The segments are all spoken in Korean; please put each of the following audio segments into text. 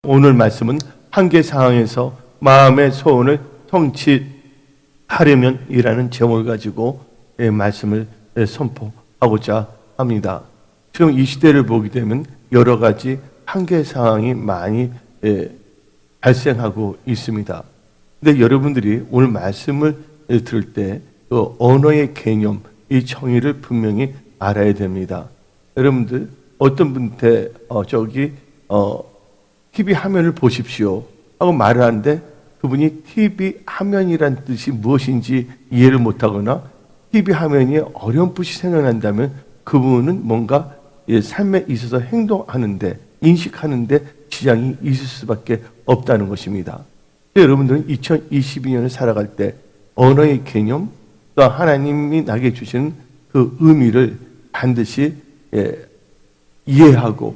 오늘 말씀은 한계 상황에서 마음의 소원을 성취하려면이라는 제목을 가지고 말씀을 선포하고자 합니다. 지금 이 시대를 보게 되면 여러 가지 한계 상황이 많이 발생하고 있습니다. 근데 여러분들이 오늘 말씀을 들을 때 그 언어의 개념, 이 정의를 분명히 알아야 됩니다. 여러분들 어떤 분한테 TV 화면을 보십시오 하고 말을 하는데 그분이 TV 화면이란 뜻이 무엇인지 이해를 못하거나 TV 화면이 어렴풋이 생각난다면 그분은 뭔가 삶에 있어서 행동하는데 인식하는데 지장이 있을 수밖에 없다는 것입니다. 여러분들은 2022년을 살아갈 때 언어의 개념, 또 하나님이 나에게 주시는 그 의미를 반드시 이해하고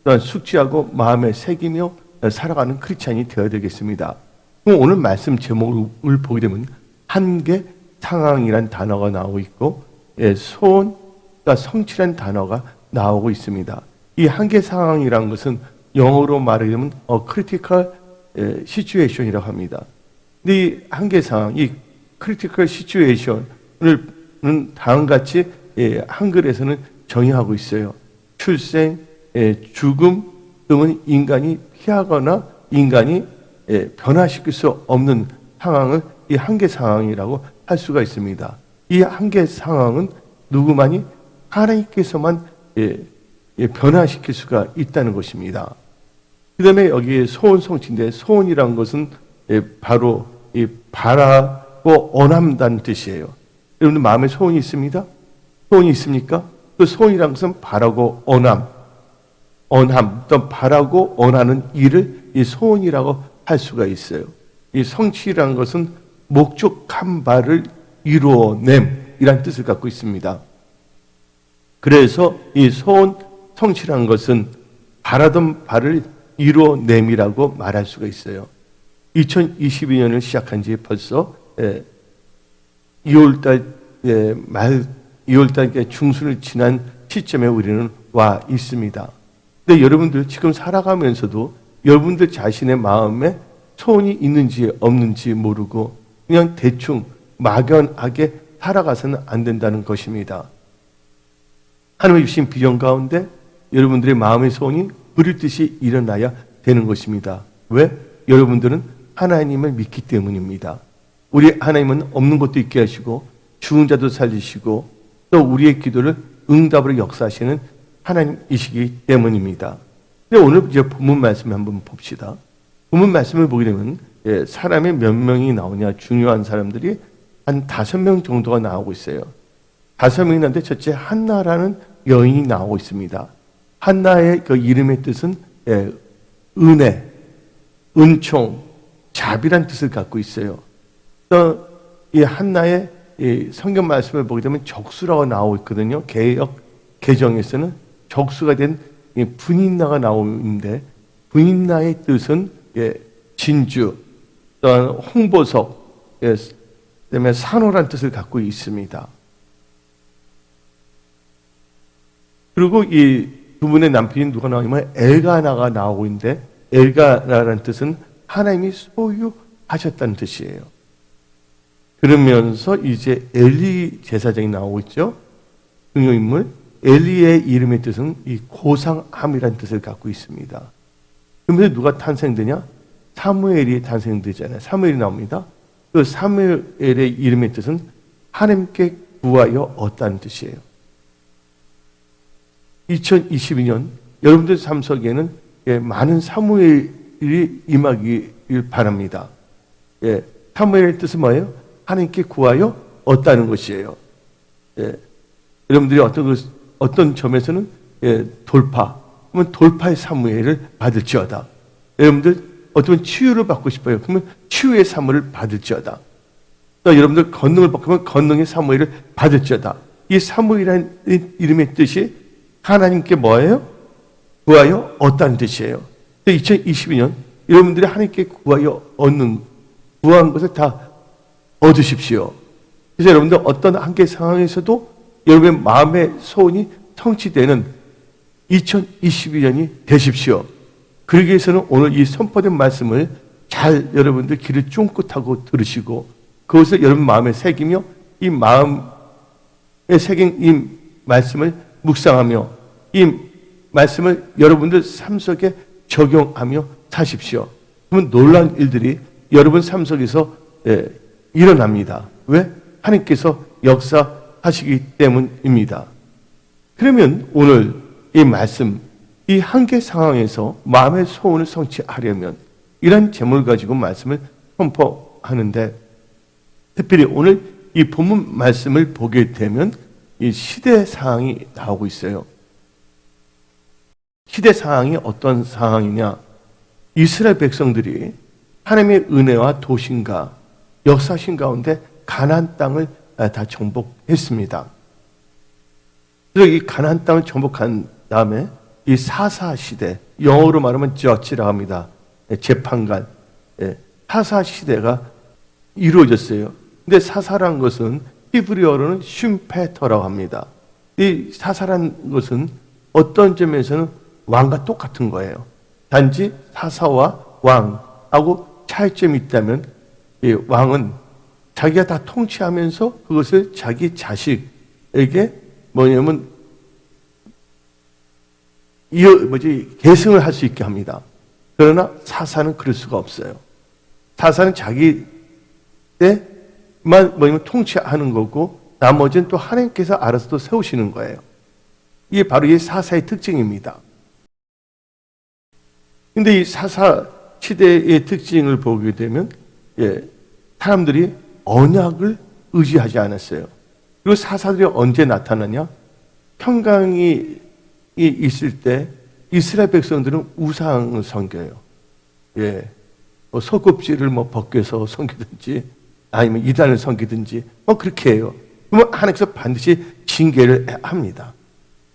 또한 숙지하고 마음에 새기며 살아가는 크리스찬이 되어야 되겠습니다. 오늘 말씀 제목을 보게 되면 한계 상황이란 단어가 나오고 있고 소원과 성취란 단어가 나오고 있습니다. 이 한계 상황이란 것은 영어로 말하면 critical situation이라고 합니다. 근데 이 한계 상황, 이 critical situation을 다음같이 한글에서는 정의하고 있어요. 출생, 죽음 등은 인간이 피하거나 인간이 변화시킬 수 없는 상황을 이 한계 상황이라고 할 수가 있습니다. 이 한계 상황은 누구만이 하나님께서만 변화시킬 수가 있다는 것입니다. 그 다음에 여기에 소원 성취인데 소원이란 것은 바로 이 바라고 원한다는 뜻이에요. 여러분들 마음에 소원이 있습니다? 소원이 있습니까? 그 소원이란 것은 바라고 원함, 또 바라고 원하는 일을 이 소원이라고 할 수가 있어요. 이 성취라는 것은 목적한 바를 이루어냄이란 뜻을 갖고 있습니다. 그래서 이 소원 성취라는 것은 바라던 바를 이루어냄이라고 말할 수가 있어요. 2022년을 시작한 지 벌써 2월달 말 2월달 중순을 지난 시점에 우리는 와 있습니다. 근데 여러분들 지금 살아가면서도 여러분들 자신의 마음에 소원이 있는지 없는지 모르고 그냥 대충 막연하게 살아가서는 안 된다는 것입니다. 하나님의 주신 비전 가운데 여러분들의 마음의 소원이 그릇듯이 일어나야 되는 것입니다. 왜? 여러분들은 하나님을 믿기 때문입니다. 우리 하나님은 없는 것도 있게 하시고 죽은 자도 살리시고 또 우리의 기도를 응답으로 역사하시는 하나님이시기 때문입니다. 근데 오늘 이제 본문 말씀을 한번 봅시다. 본문 말씀을 보게 되면 사람이 몇 명이 나오냐 중요한 사람들이 한 5명 정도가 나오고 있어요. 5명이 나는데 첫째 한나라는 여인이 나오고 있습니다. 한나의 그 이름의 뜻은 은혜, 은총, 자비란 뜻을 갖고 있어요. 또 이 한나의 이 성경 말씀을 보게 되면 적수라고 나오고 있거든요. 개역 개정에서는 적수가 된 분인나가 나오는데 분인나의 뜻은 진주, 또한 홍보석, 그다음에 산호란 뜻을 갖고 있습니다. 그리고 이 두 분의 남편이 누가 나오냐면 엘가나가 나오고 있는데 엘가나라는 뜻은 하나님이 소유하셨다는 뜻이에요. 그러면서 이제 엘리 제사장이 나오고 있죠. 등용인물 엘리의 이름의 뜻은 이 고상함이라는 뜻을 갖고 있습니다. 그러면서 누가 탄생되냐? 사무엘이 탄생되잖아요. 사무엘이 나옵니다. 그 사무엘의 이름의 뜻은 하나님께 구하여 얻다는 뜻이에요. 2022년 여러분들 삶 속에는 많은 사무엘이 임하기를 바랍니다. 사무엘의 뜻은 뭐예요? 하나님께 구하여 얻다는 것이에요. 여러분들이 어떤 점에서는 돌파, 그러면 돌파의 사무엘을 받을지어다. 여러분들 어떤 치유를 받고 싶어요. 그러면 치유의 사무엘을 받을지어다. 또 여러분들 권능을 받고 싶으면 권능의 사무엘을 받을지어다. 이 사무엘이라는 이름의 뜻이 하나님께 뭐예요? 구하여 얻다는 뜻이에요. 2022년 여러분들이 하나님께 구하여 구한 것을 다 얻으십시오. 그래서 여러분들 어떤 한계 상황에서도 여러분의 마음의 소원이 성취되는 2022년이 되십시오. 그러기 위해서는 오늘 이 선포된 말씀을 잘 여러분들 귀를 쫑긋하고 들으시고 그것을 여러분 마음에 새기며 이 마음에 새긴 이 말씀을 묵상하며 이 말씀을 여러분들 삶 속에 적용하며 사십시오. 그러면 놀라운 일들이 여러분 삶 속에서 일어납니다. 왜? 하나님께서 역사하시기 때문입니다. 그러면 오늘 이 말씀, 이 한계 상황에서 마음의 소원을 성취하려면 이런 제목을 가지고 말씀을 선포하는데, 특별히 오늘 이 본문 말씀을 보게 되면 이 시대 상황이 나오고 있어요. 시대 상황이 어떤 상황이냐? 이스라엘 백성들이 하나님의 은혜와 도심과 역사신 가운데 가나안 땅을 다 정복했습니다. 그래서 이 가나안 땅을 정복한 다음에 이 사사 시대, 영어로 말하면 저지라고 합니다. 재판관, 사사 시대가 이루어졌어요. 근데 사사란 것은 히브리어로는 쉼페터라고 합니다. 이 사사란 것은 어떤 점에서는 왕과 똑같은 거예요. 단지 사사와 왕하고 차이점이 있다면 이 왕은 자기가 다 통치하면서 그것을 자기 자식에게 계승을 할 수 있게 합니다. 그러나 사사는 그럴 수가 없어요. 사사는 자기 때만 통치하는 거고 나머지는 또 하나님께서 알아서 또 세우시는 거예요. 이게 바로 이 사사의 특징입니다. 근데 이 사사 시대의 특징을 보게 되면 사람들이 언약을 의지하지 않았어요. 그리고 사사들이 언제 나타나냐? 평강이 있을 때 이스라엘 백성들은 우상을 섬겨요. 소꿉지를 벗겨서 섬기든지 아니면 이단을 섬기든지 그렇게 해요. 그러면 하나님께서 반드시 징계를 합니다.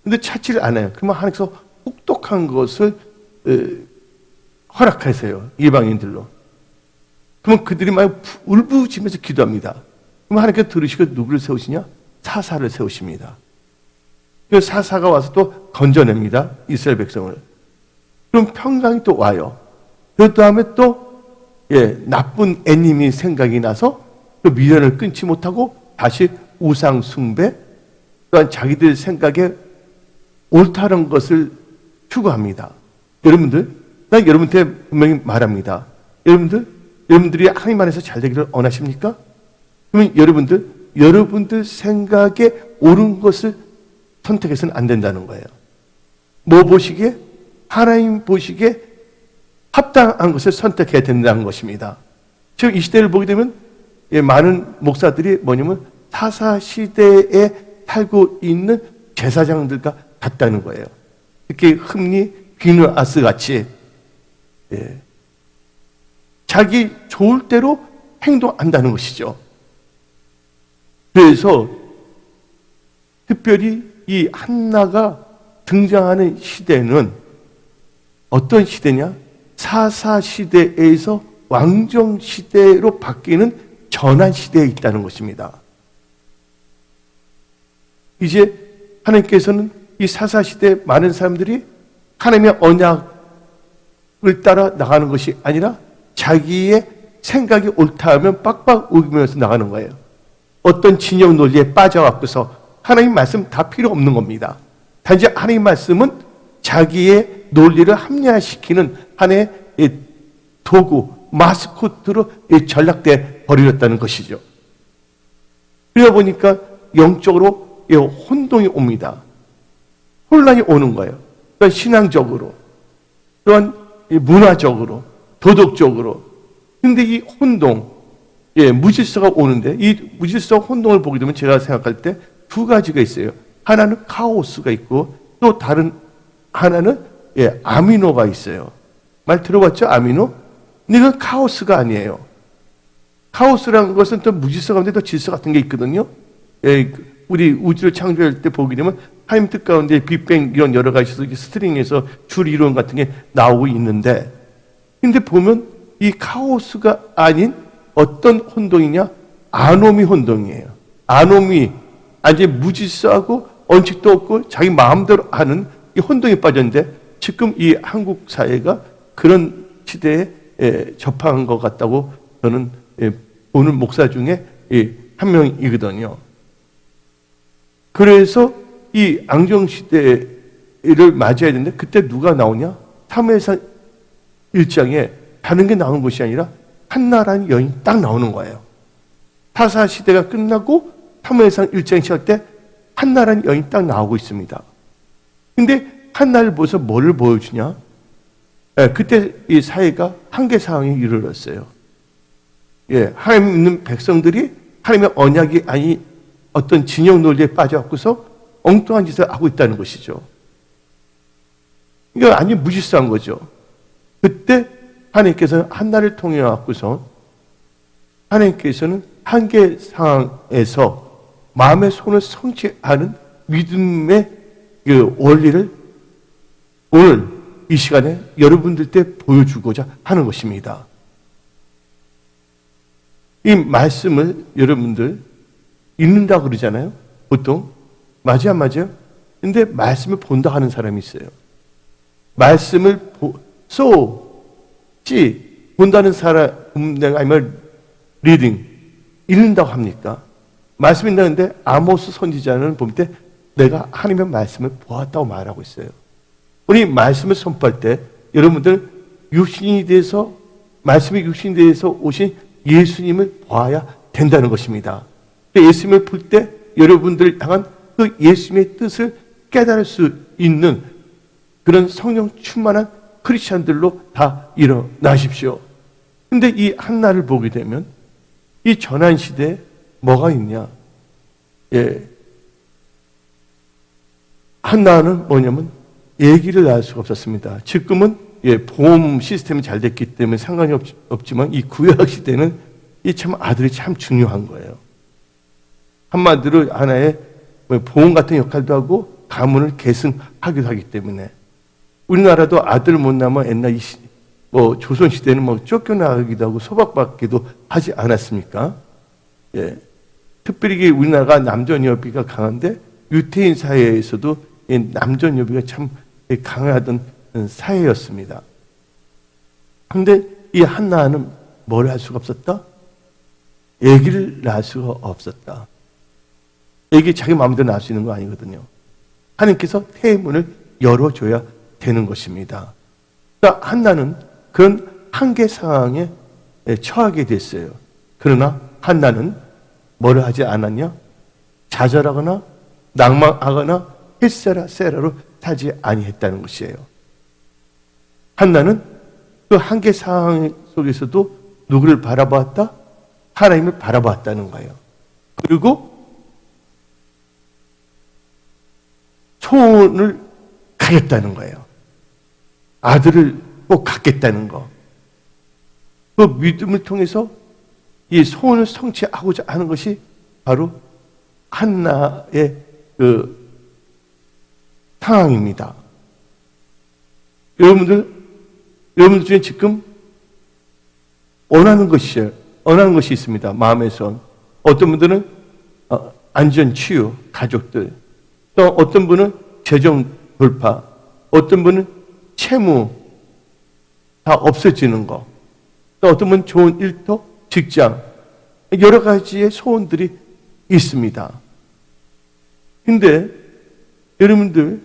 근데 찾지를 않아요. 그러면 하나님께서 혹독한 것을 허락하세요. 이방인들로. 그러면 그들이 막 울부짖으면서 기도합니다. 그럼 하나님께서 들으시고 누구를 세우시냐? 사사를 세우십니다. 그 사사가 와서 또 건져냅니다. 이스라엘 백성을. 그럼 평강이 또 와요. 그 다음에 또 나쁜 애님이 생각이 나서 그 미련을 끊지 못하고 다시 우상 숭배, 또한 자기들 생각에 옳다는 것을 추구합니다. 난 여러분한테 분명히 말합니다. 여러분들이 하나님 안에서 잘 되기를 원하십니까? 그러면 여러분들 생각에 옳은 것을 선택해서는 안 된다는 거예요. 뭐 보시기에? 하나님 보시기에 합당한 것을 선택해야 된다는 것입니다. 지금 이 시대를 보게 되면 많은 목사들이 사사 시대에 살고 있는 제사장들과 같다는 거예요. 특히 흠니, 비느아스 같이 자기 좋을 대로 행동한다는 것이죠. 그래서 특별히 이 한나가 등장하는 시대는 어떤 시대냐? 사사 시대에서 왕정 시대로 바뀌는 전환 시대에 있다는 것입니다. 이제 하나님께서는 이 사사 시대 많은 사람들이 하나님의 언약을 따라 나가는 것이 아니라 자기의 생각이 옳다 하면 빡빡 우기면서 나가는 거예요. 어떤 진영 논리에 빠져갖고서 하나님 말씀 다 필요 없는 겁니다. 단지 하나님 말씀은 자기의 논리를 합리화시키는 하나의 도구, 마스코트로 전락돼 버렸다는 것이죠. 그러다 보니까 영적으로 혼동이 옵니다. 혼란이 오는 거예요. 또한 신앙적으로, 또한 문화적으로, 도덕적으로. 근데 이 혼동, 무질서가 오는데 이 무질서 혼동을 보게 되면 제가 생각할 때 두 가지가 있어요. 하나는 카오스가 있고 또 다른 하나는 아미노가 있어요. 말 들어봤죠? 아미노? 근데 이건 카오스가 아니에요. 카오스라는 것은 또 무질서 가운데 또 질서 같은 게 있거든요. 우리 우주를 창조할 때 보게 되면 하나님 뜻 가운데 빅뱅 이런 여러 가지 스트링에서 줄 이론 같은 게 나오고 있는데, 근데 보면 이 카오스가 아닌 어떤 혼동이냐? 아노미 혼동이에요. 아노미, 아주 무질서하고 원칙도 없고 자기 마음대로 하는 이 혼동에 빠졌는데, 지금 이 한국 사회가 그런 시대에 접한 것 같다고 저는 보는 목사 중에 한 명이거든요. 그래서 이 앙정시대를 맞이해야 되는데 그때 누가 나오냐? 사무엘상 1장에 다른 게 나오는 것이 아니라 한나라는 여인이 딱 나오는 거예요. 사사 시대가 끝나고 사무엘상 1장이 시작 때 한나라는 여인이 딱 나오고 있습니다. 근데 한나를 보면서 뭐를 보여주냐? 그때 이 사회가 한계 상황에 이르렀어요. 하나님 있는 백성들이 하나님의 언약이 아니 어떤 진영 논리에 빠져갖고서 엉뚱한 짓을 하고 있다는 것이죠. 이거 아니 무질서한 거죠. 그때 하나님께서는 한나를 통해 갖고서 하나님께서는 한계 상황에서 마음의 손을 성취하는 믿음의 그 원리를 오늘 이 시간에 여러분들 때 보여주고자 하는 것입니다. 이 말씀을 여러분들 읽는다 그러잖아요. 보통 맞아요, 안 맞아요? 근데 말씀을 본다 하는 사람이 있어요. 말씀을 본다는 사람 아니면 리딩 읽는다고 합니까? 말씀 읽는다는데 아모스 선지자는 볼 때 내가 하나님의 말씀을 보았다고 말하고 있어요. 우리 말씀을 선포할 때 여러분들 육신이 돼서 말씀이 육신이 돼서 오신 예수님을 보아야 된다는 것입니다. 예수님을 볼 때 여러분들 향한 그 예수님의 뜻을 깨달을 수 있는 그런 성령 충만한 크리스찬들로 다 일어나십시오. 근데 이 한나를 보게 되면 이 전환 시대에 뭐가 있냐? 한나는 뭐냐면 아기를 낳을 수가 없었습니다. 지금은 보험 시스템이 잘 됐기 때문에 상관이 없지만 이 구약 시대는 이 참 아들이 참 중요한 거예요. 한마디로 하나의 보험 같은 역할도 하고 가문을 계승하기도 하기 때문에 우리나라도 아들 못 낳으면 옛날 조선 시대는 쫓겨나기도 하고 소박받기도 하지 않았습니까? 특별히 우리나라가 남존여비가 강한데 유태인 사회에서도 남존여비가 참 강하던 사회였습니다. 그런데 이 한나는 뭘 할 수가 없었다? 아기를 낳을 수가 없었다. 아기 자기 마음대로 낳을 수 있는 거 아니거든요. 하나님께서 태문을 열어줘야 되는 것입니다. 그러니까 한나는 그런 한계 상황에 처하게 됐어요. 그러나 한나는 뭐를 하지 않았냐? 좌절하거나 낭망하거나 헬세라로 살지 아니했다는 것이에요. 한나는 그 한계 상황 속에서도 누구를 바라보았다? 하나님을 바라보았다는 거예요. 그리고 소원을 가졌다는 거예요. 아들을 꼭 갖겠다는 거. 그 믿음을 통해서 이 소원을 성취하고자 하는 것이 바로 한나의 그 상황입니다. 여러분들 중에 지금 원하는 것이 있습니다. 마음에서. 어떤 분들은 안전, 치유, 가족들. 또 어떤 분은 재정 돌파. 어떤 분은 채무 다 없어지는 거. 또 어떤 분은 좋은 일터, 직장. 여러 가지의 소원들이 있습니다. 근데 여러분들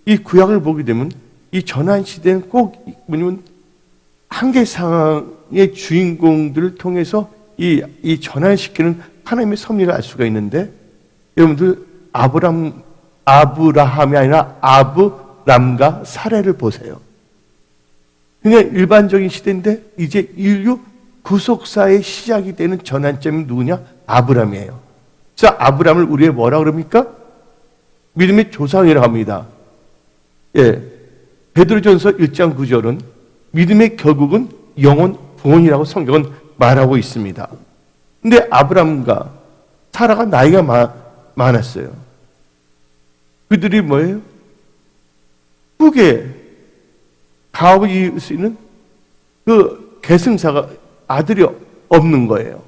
이 구약을 보게 되면 이 전환 시대는 꼭 뭐냐면 한계 상황의 주인공들을 통해서 이 전환시키는 하나님의 섭리를 알 수가 있는데 여러분들 아브라함이 아니라 아브람과 사례를 보세요. 그냥 일반적인 시대인데 이제 인류 구속사의 시작이 되는 전환점이 누구냐? 아브람이에요. 그래서 아브람을 우리의 뭐라 그럽니까? 믿음의 조상이라고 합니다. 베드로전서 1장 9절은 믿음의 결국은 영원 구원이라고 성경은 말하고 있습니다. 근데 아브람과 사라가 나이가 많았어요. 그들이 뭐예요? 후계 가업을 이을 수 있는 그 계승자가 아들이 없는 거예요.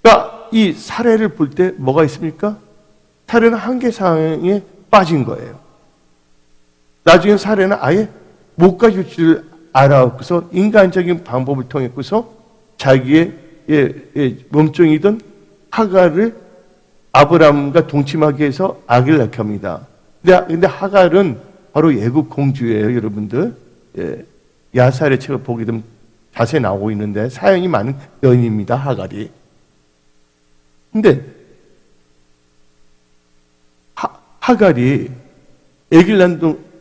그러니까 이 사례를 볼 때 뭐가 있습니까? 사례는 한계 상황에 빠진 거예요. 나중에 사례는 아예 못 가질 줄 알아갖고서 인간적인 방법을 통해서 자기의 몸종이던 하갈을 아브라함과 동침하기 위해서 아기를 낳게 합니다. 근데 하갈은 바로 애굽 공주예요, 여러분들. 야살의 책을 보게 되면 자세히 나오고 있는데 사연이 많은 여인입니다, 하갈이. 근데 하갈이 아기를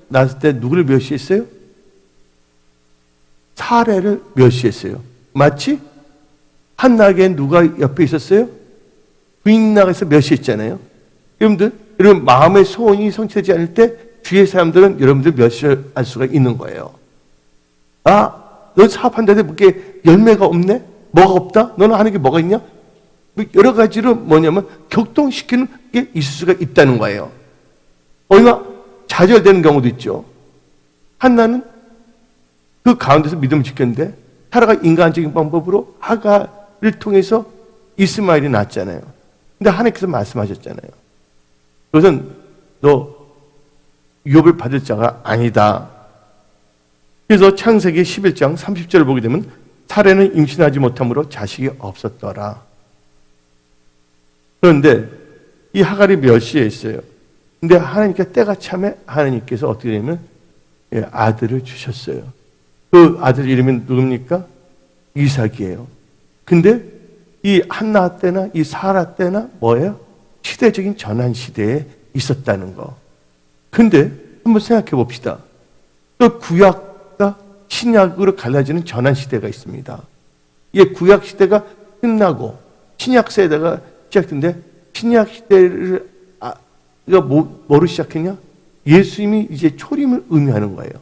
낳았을 때 누구를 멸시했어요? 사례를 멸시했어요. 마치 한나에겐 누가 옆에 있었어요? 부인나가서 멸시했잖아요. 여러분 마음의 소원이 성취되지 않을 때 주위의 사람들은 여러분들 멸시할 수가 있는 거예요. 아, 너 사업한다는데 뭐게 열매가 없네? 뭐가 없다? 너는 하는 게 뭐가 있냐? 여러 가지로 뭐냐면 격동시키는 게 있을 수가 있다는 거예요. 얼마 좌절되는 경우도 있죠. 한나는 그 가운데서 믿음을 지켰는데 사라가 인간적인 방법으로 하갈을 통해서 이스마엘이 낳았잖아요. 근데 하나님께서 말씀하셨잖아요. 그것은 너 유업을 받을 자가 아니다. 그래서 창세기 11장 30절을 보게 되면 사례는 임신하지 못함으로 자식이 없었더라. 그런데 이 하갈이 멸시했어요. 근데 하나님께 때가 참에 하나님께서 어떻게 되냐면 아들을 주셨어요. 그 아들 이름이 누굽니까? 이삭이에요. 근데 이 한나 때나 이 사라 때나 뭐예요? 시대적인 전환 시대에 있었다는 거. 근데 한번 생각해 봅시다. 또 구약과 신약으로 갈라지는 전환 시대가 있습니다. 이 구약 시대가 끝나고 신약 세대가 시작된데 신약 시대를 뭐로 시작했냐? 예수님이 이제 초림을 의미하는 거예요.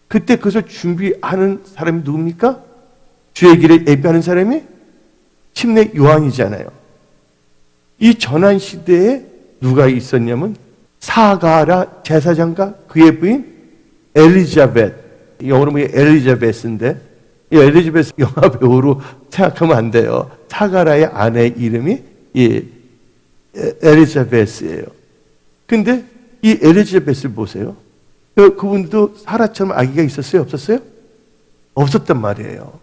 그때 그것을 준비하는 사람이 누굽니까? 주의 길에 예비하는 사람이 침례 요한이잖아요. 이 전환 시대에 누가 있었냐면 사가라 제사장과 그의 부인 엘리자벳, 영어로 보면 엘리자베스인데 이 엘리자베스 영화 배우로 생각하면 안 돼요. 사가라의 아내 이름이 엘리자베스예요. 근데 이 엘리자베스를 보세요. 그분도 사라처럼 아기가 있었어요? 없었어요? 없었단 말이에요.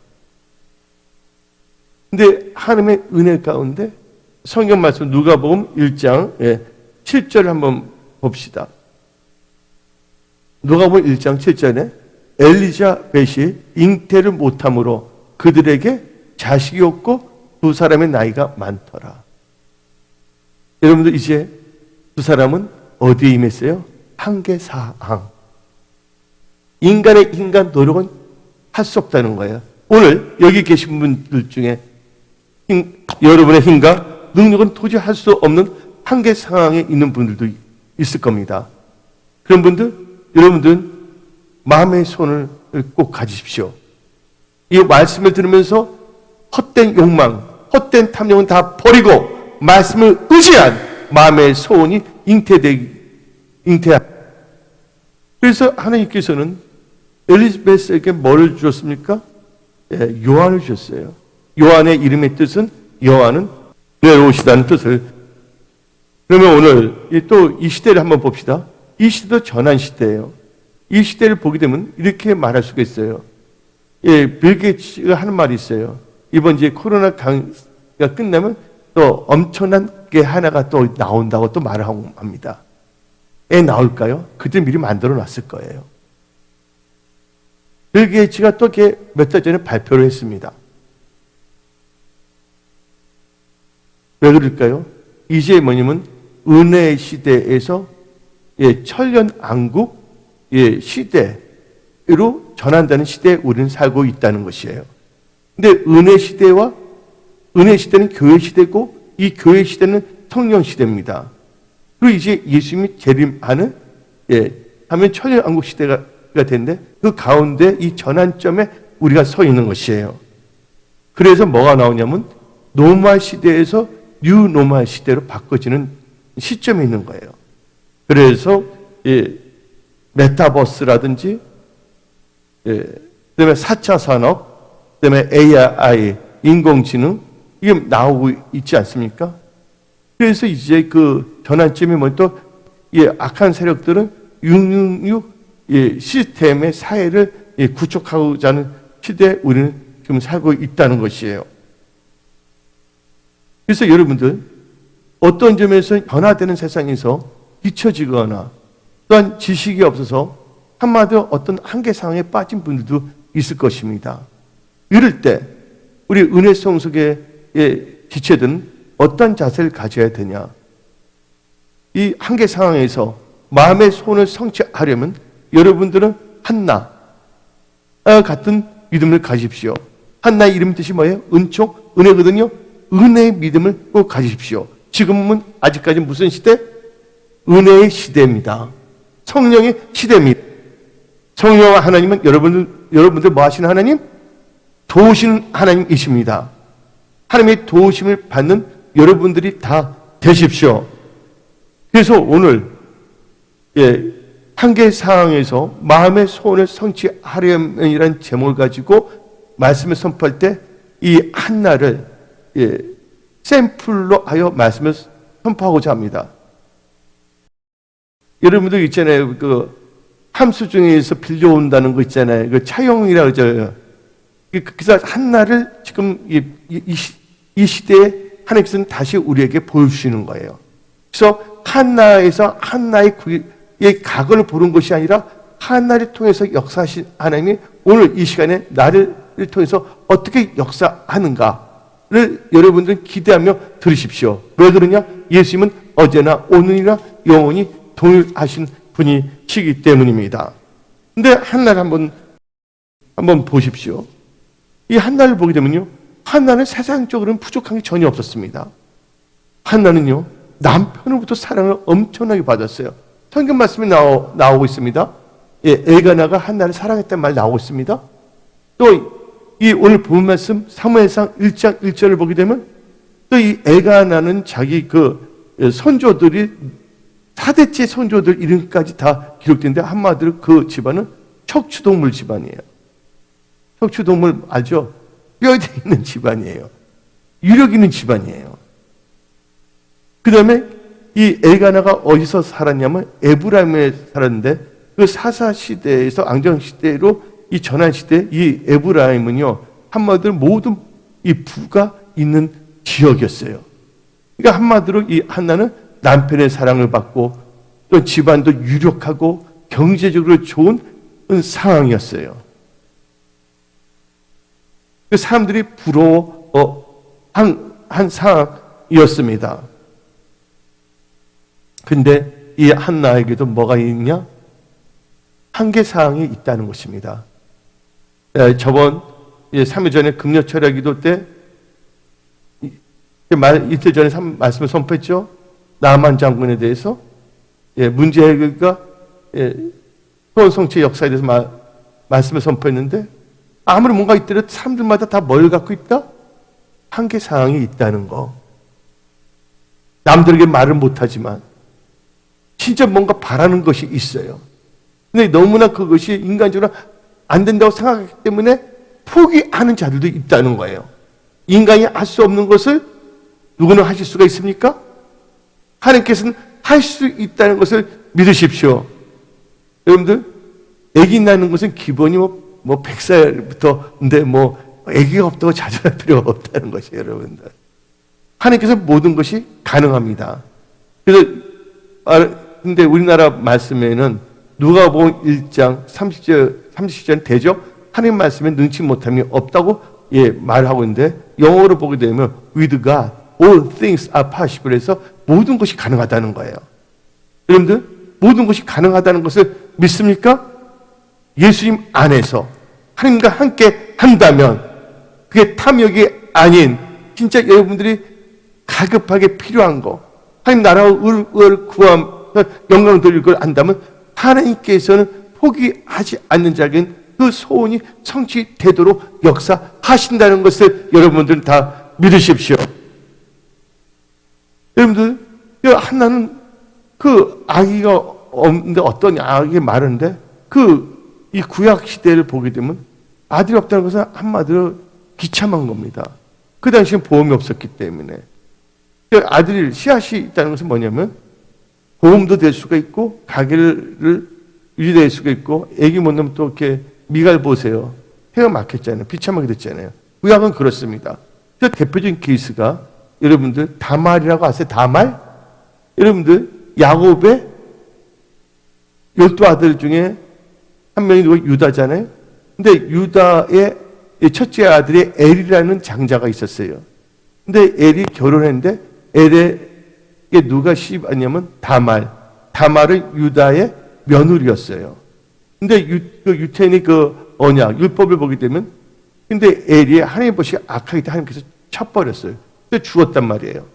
근데 하나님의 은혜 가운데 성경 말씀 누가복음 1장 7절 한번 봅시다. 누가복음 1장 7절에 엘리자벳이 잉태를 못함으로 그들에게 자식이 없고 두 사람의 나이가 많더라. 여러분들 이제 두 사람은 어디에 임했어요? 한계사항. 인간의 인간 노력은 할 수 없다는 거예요. 오늘 여기 계신 분들 중에 여러분의 힘과 능력은 도저히 할 수 없는 한계 상황에 있는 분들도 있을 겁니다. 그런 분들, 여러분들은 마음의 손을 꼭 가지십시오. 이 말씀을 들으면서 헛된 욕망, 헛된 탐욕은 다 버리고 말씀을 의지한 마음의 소원이 그래서 하나님께서는 엘리자베스에게 뭐를 주셨습니까? 요한을 주셨어요. 요한의 이름의 뜻은 여호와는 내려오시다는 뜻을. 그러면 오늘 또 이 시대를 한번 봅시다. 이 시대도 전환 시대예요. 이 시대를 보게 되면 이렇게 말할 수가 있어요. 빌 게이츠가 하는 말이 있어요. 이번 이제 코로나가 끝나면 또 엄청난 게 하나가 또 나온다고 또 말을 합니다. 나올까요? 그때 미리 만들어 놨을 거예요. 빌 게이츠가 또 몇 달 전에 발표를 했습니다. 왜 그럴까요? 이제 뭐냐면 은혜의 시대에서 천년왕국 시대로 전환되는 시대에 우리는 살고 있다는 것이에요. 근데 은혜 시대는 교회 시대고 이 교회 시대는 성령 시대입니다. 그리고 이제 예수님이 재림하는 하면 천년왕국 시대가 되는데 그 가운데 이 전환점에 우리가 서 있는 것이에요. 그래서 뭐가 나오냐면 노말 시대에서 뉴 노말 시대로 바꿔지는 시점에 있는 거예요. 그래서 메타버스라든지 그다음에 4차 산업, 그다음에 AI, 인공지능 이게 나오고 있지 않습니까? 그래서 이제 그 전환점이 또 악한 세력들은 666 시스템의 사회를 구축하고자 하는 시대에 우리는 지금 살고 있다는 것이에요. 그래서 여러분들 어떤 점에서 변화되는 세상에서 뒤처지거나 또한 지식이 없어서 한마디로 어떤 한계 상황에 빠진 분들도 있을 것입니다. 이럴 때 우리 은혜 성숙의 지체들은 어떤 자세를 가져야 되냐? 이 한계 상황에서 마음의 소원을 성취하려면 여러분들은 한나 같은 믿음을 가지십시오. 한나의 이름 뜻이 뭐예요? 은총, 은혜거든요. 은혜의 믿음을 꼭 가지십시오. 지금은 아직까지 무슨 시대? 은혜의 시대입니다. 성령의 시대입니다. 성령 하나님은 여러분들 뭐 하시는 하나님? 도우시는 하나님이십니다. 하나님의 도우심을 받는 여러분들이 다 되십시오. 그래서 오늘 한계 상황에서 마음의 소원을 성취하려면이라는 제목을 가지고 말씀을 선포할 때 이 한나를 샘플로 하여 말씀을 선포하고자 합니다. 여러분들 있잖아요. 그 함수 중에서 빌려온다는 거 있잖아요. 그 차용이라고 그러죠. 그래서 한나를 지금 이 시대에 하나님께서는 다시 우리에게 보여주시는 거예요. 그래서 한나에서 한나의 각을 보는 것이 아니라 한나를 통해서 역사하신 하나님이 오늘 이 시간에 나를 통해서 어떻게 역사하는가를 여러분들은 기대하며 들으십시오. 왜 그러냐? 예수님은 어제나 오늘이나 영원히 동일하신 분이시기 때문입니다. 근데 한나를 한번 보십시오. 이 한나를 보게 되면요, 한나는 세상적으로는 부족한 게 전혀 없었습니다. 한나는요, 남편으로부터 사랑을 엄청나게 받았어요. 성경 말씀이 나오고 있습니다. 엘가나가 한나를 사랑했다는 말 나오고 있습니다. 또 이 오늘 본 말씀 사무엘상 1장 1절을 보게 되면 또 이 엘가나는 자기 그 선조들이 4대째 선조들 이름까지 다 기록되는데 한마디로 그 집안은 척추동물 집안이에요. 척추동물 알죠? 뼈에 있는 집안이에요. 유력 있는 집안이에요. 그 다음에 이 엘가나가 어디서 살았냐면 에브라임에 살았는데 그 사사시대에서 앙정시대로 이 전환시대 이 에브라임은요 한마디로 모든 이 부가 있는 지역이었어요. 그러니까 한마디로 이 한나는 남편의 사랑을 받고 또 집안도 유력하고 경제적으로 좋은 상황이었어요. 그 사람들이 부러워한 상황이었습니다. 근데 이 한나에게도 뭐가 있냐? 한계 사항이 있다는 것입니다. 저번 3일 전에 금요철야 기도 때 이틀 전에 말씀을 선포했죠. 나만 장군에 대해서 문제 해결과 소원 성취 역사에 대해서 말씀을 선포했는데 아무리 뭔가 있더라도 사람들마다 다 뭘 갖고 있다? 한계 사항이 있다는 거. 남들에게 말을 못하지만 진짜 뭔가 바라는 것이 있어요. 근데 너무나 그것이 인간적으로 안 된다고 생각하기 때문에 포기하는 자들도 있다는 거예요. 인간이 할 수 없는 것을 누구는 하실 수가 있습니까? 하나님께서는 할 수 있다는 것을 믿으십시오. 여러분들, 아기 낳는 것은 기본이 뭐 100살부터인데 아기가 없다고 자존할 필요가 없다는 것이에요, 여러분들. 하나님께서 모든 것이 가능합니다. 그래서 근데 우리나라 말씀에는 누가복음 1장 30절 되죠? 하나님 말씀에 능치 못함이 없다고 말하고 있는데 영어로 보게 되면 with God all things are possible 해서 모든 것이 가능하다는 거예요. 여러분들 모든 것이 가능하다는 것을 믿습니까? 예수님 안에서 하나님과 함께 한다면 그게 탐욕이 아닌 진짜 여러분들이 가급하게 필요한 거 하나님 나라와 의를 구하면서 영광을 돌릴 걸 안다면 하나님께서는 포기하지 않는 자에겐 그 소원이 성취되도록 역사하신다는 것을 여러분들은 다 믿으십시오. 여러분들 한나는 그 아기가 없는데 어떤 아기가 많은데 이 구약 시대를 보게 되면 아들이 없다는 것은 한마디로 비참한 겁니다. 그 당시엔 보험이 없었기 때문에 아들이 씨앗이 있다는 것은 뭐냐면 보험도 될 수가 있고 가게를 유지될 수가 있고 애기 못 낳으면 또 이렇게 미갈 보세요. 해가 막혔잖아요. 비참하게 됐잖아요. 구약은 그렇습니다. 그 대표적인 케이스가 여러분들 다말이라고 아세요? 다말? 여러분들 야곱의 12아들 중에 한 명이 누구 유다잖아요. 근데 유다의 첫째 아들이 엘이라는 장자가 있었어요. 근데 엘이 결혼했는데 엘에게 누가 시집왔냐면 다말. 다말은 유다의 며느리였어요. 근데 유태인이 그 언약, 율법을 보게 되면 근데 엘이 하나님 보시기 악하기 때문에 하나님께서 쳐버렸어요. 근데 죽었단 말이에요.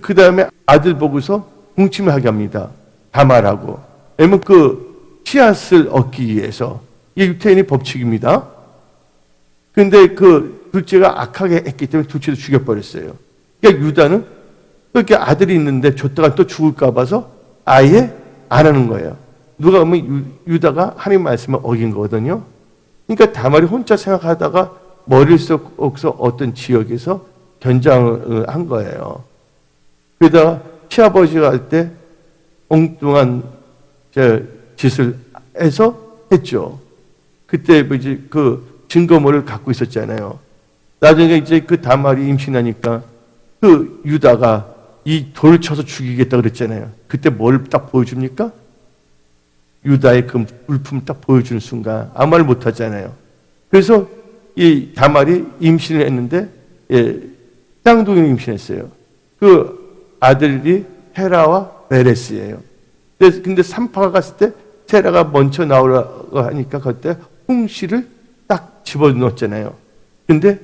그 다음에 아들 보고서 뭉침을 하게 합니다. 다말하고. 왜냐면 그 씨앗을 얻기 위해서. 이게 유태인의 법칙입니다. 근데 그 둘째가 악하게 했기 때문에 둘째도 죽여버렸어요. 그러니까 유다는 그렇게 아들이 있는데 줬다가 또 죽을까 봐서 아예 안 하는 거예요. 누가 보면 유다가 하나님 말씀을 어긴 거거든요. 그러니까 다말이 혼자 생각하다가 머리를 썩어서 어떤 지역에서 견장을 한 거예요. 그러다가 시아버지가 할 때 엉뚱한 짓을 해서 했죠. 그때 이제 그 증거물을 갖고 있었잖아요. 나중에 이제 그 다말이 임신하니까 그 유다가 이 돌을 쳐서 죽이겠다 그랬잖아요. 그때 뭘 딱 보여줍니까? 유다의 그 물품을 딱 보여주는 순간 아무 말 못하잖아요. 그래서 이 다말이 임신을 했는데 쌍둥이를 임신했어요. 그 아들이 헤라와 베레스예요. 근데 산파가 갔을 때 세라가 먼저 나오라고 하니까 그때 홍시를 딱 집어넣었잖아요. 근데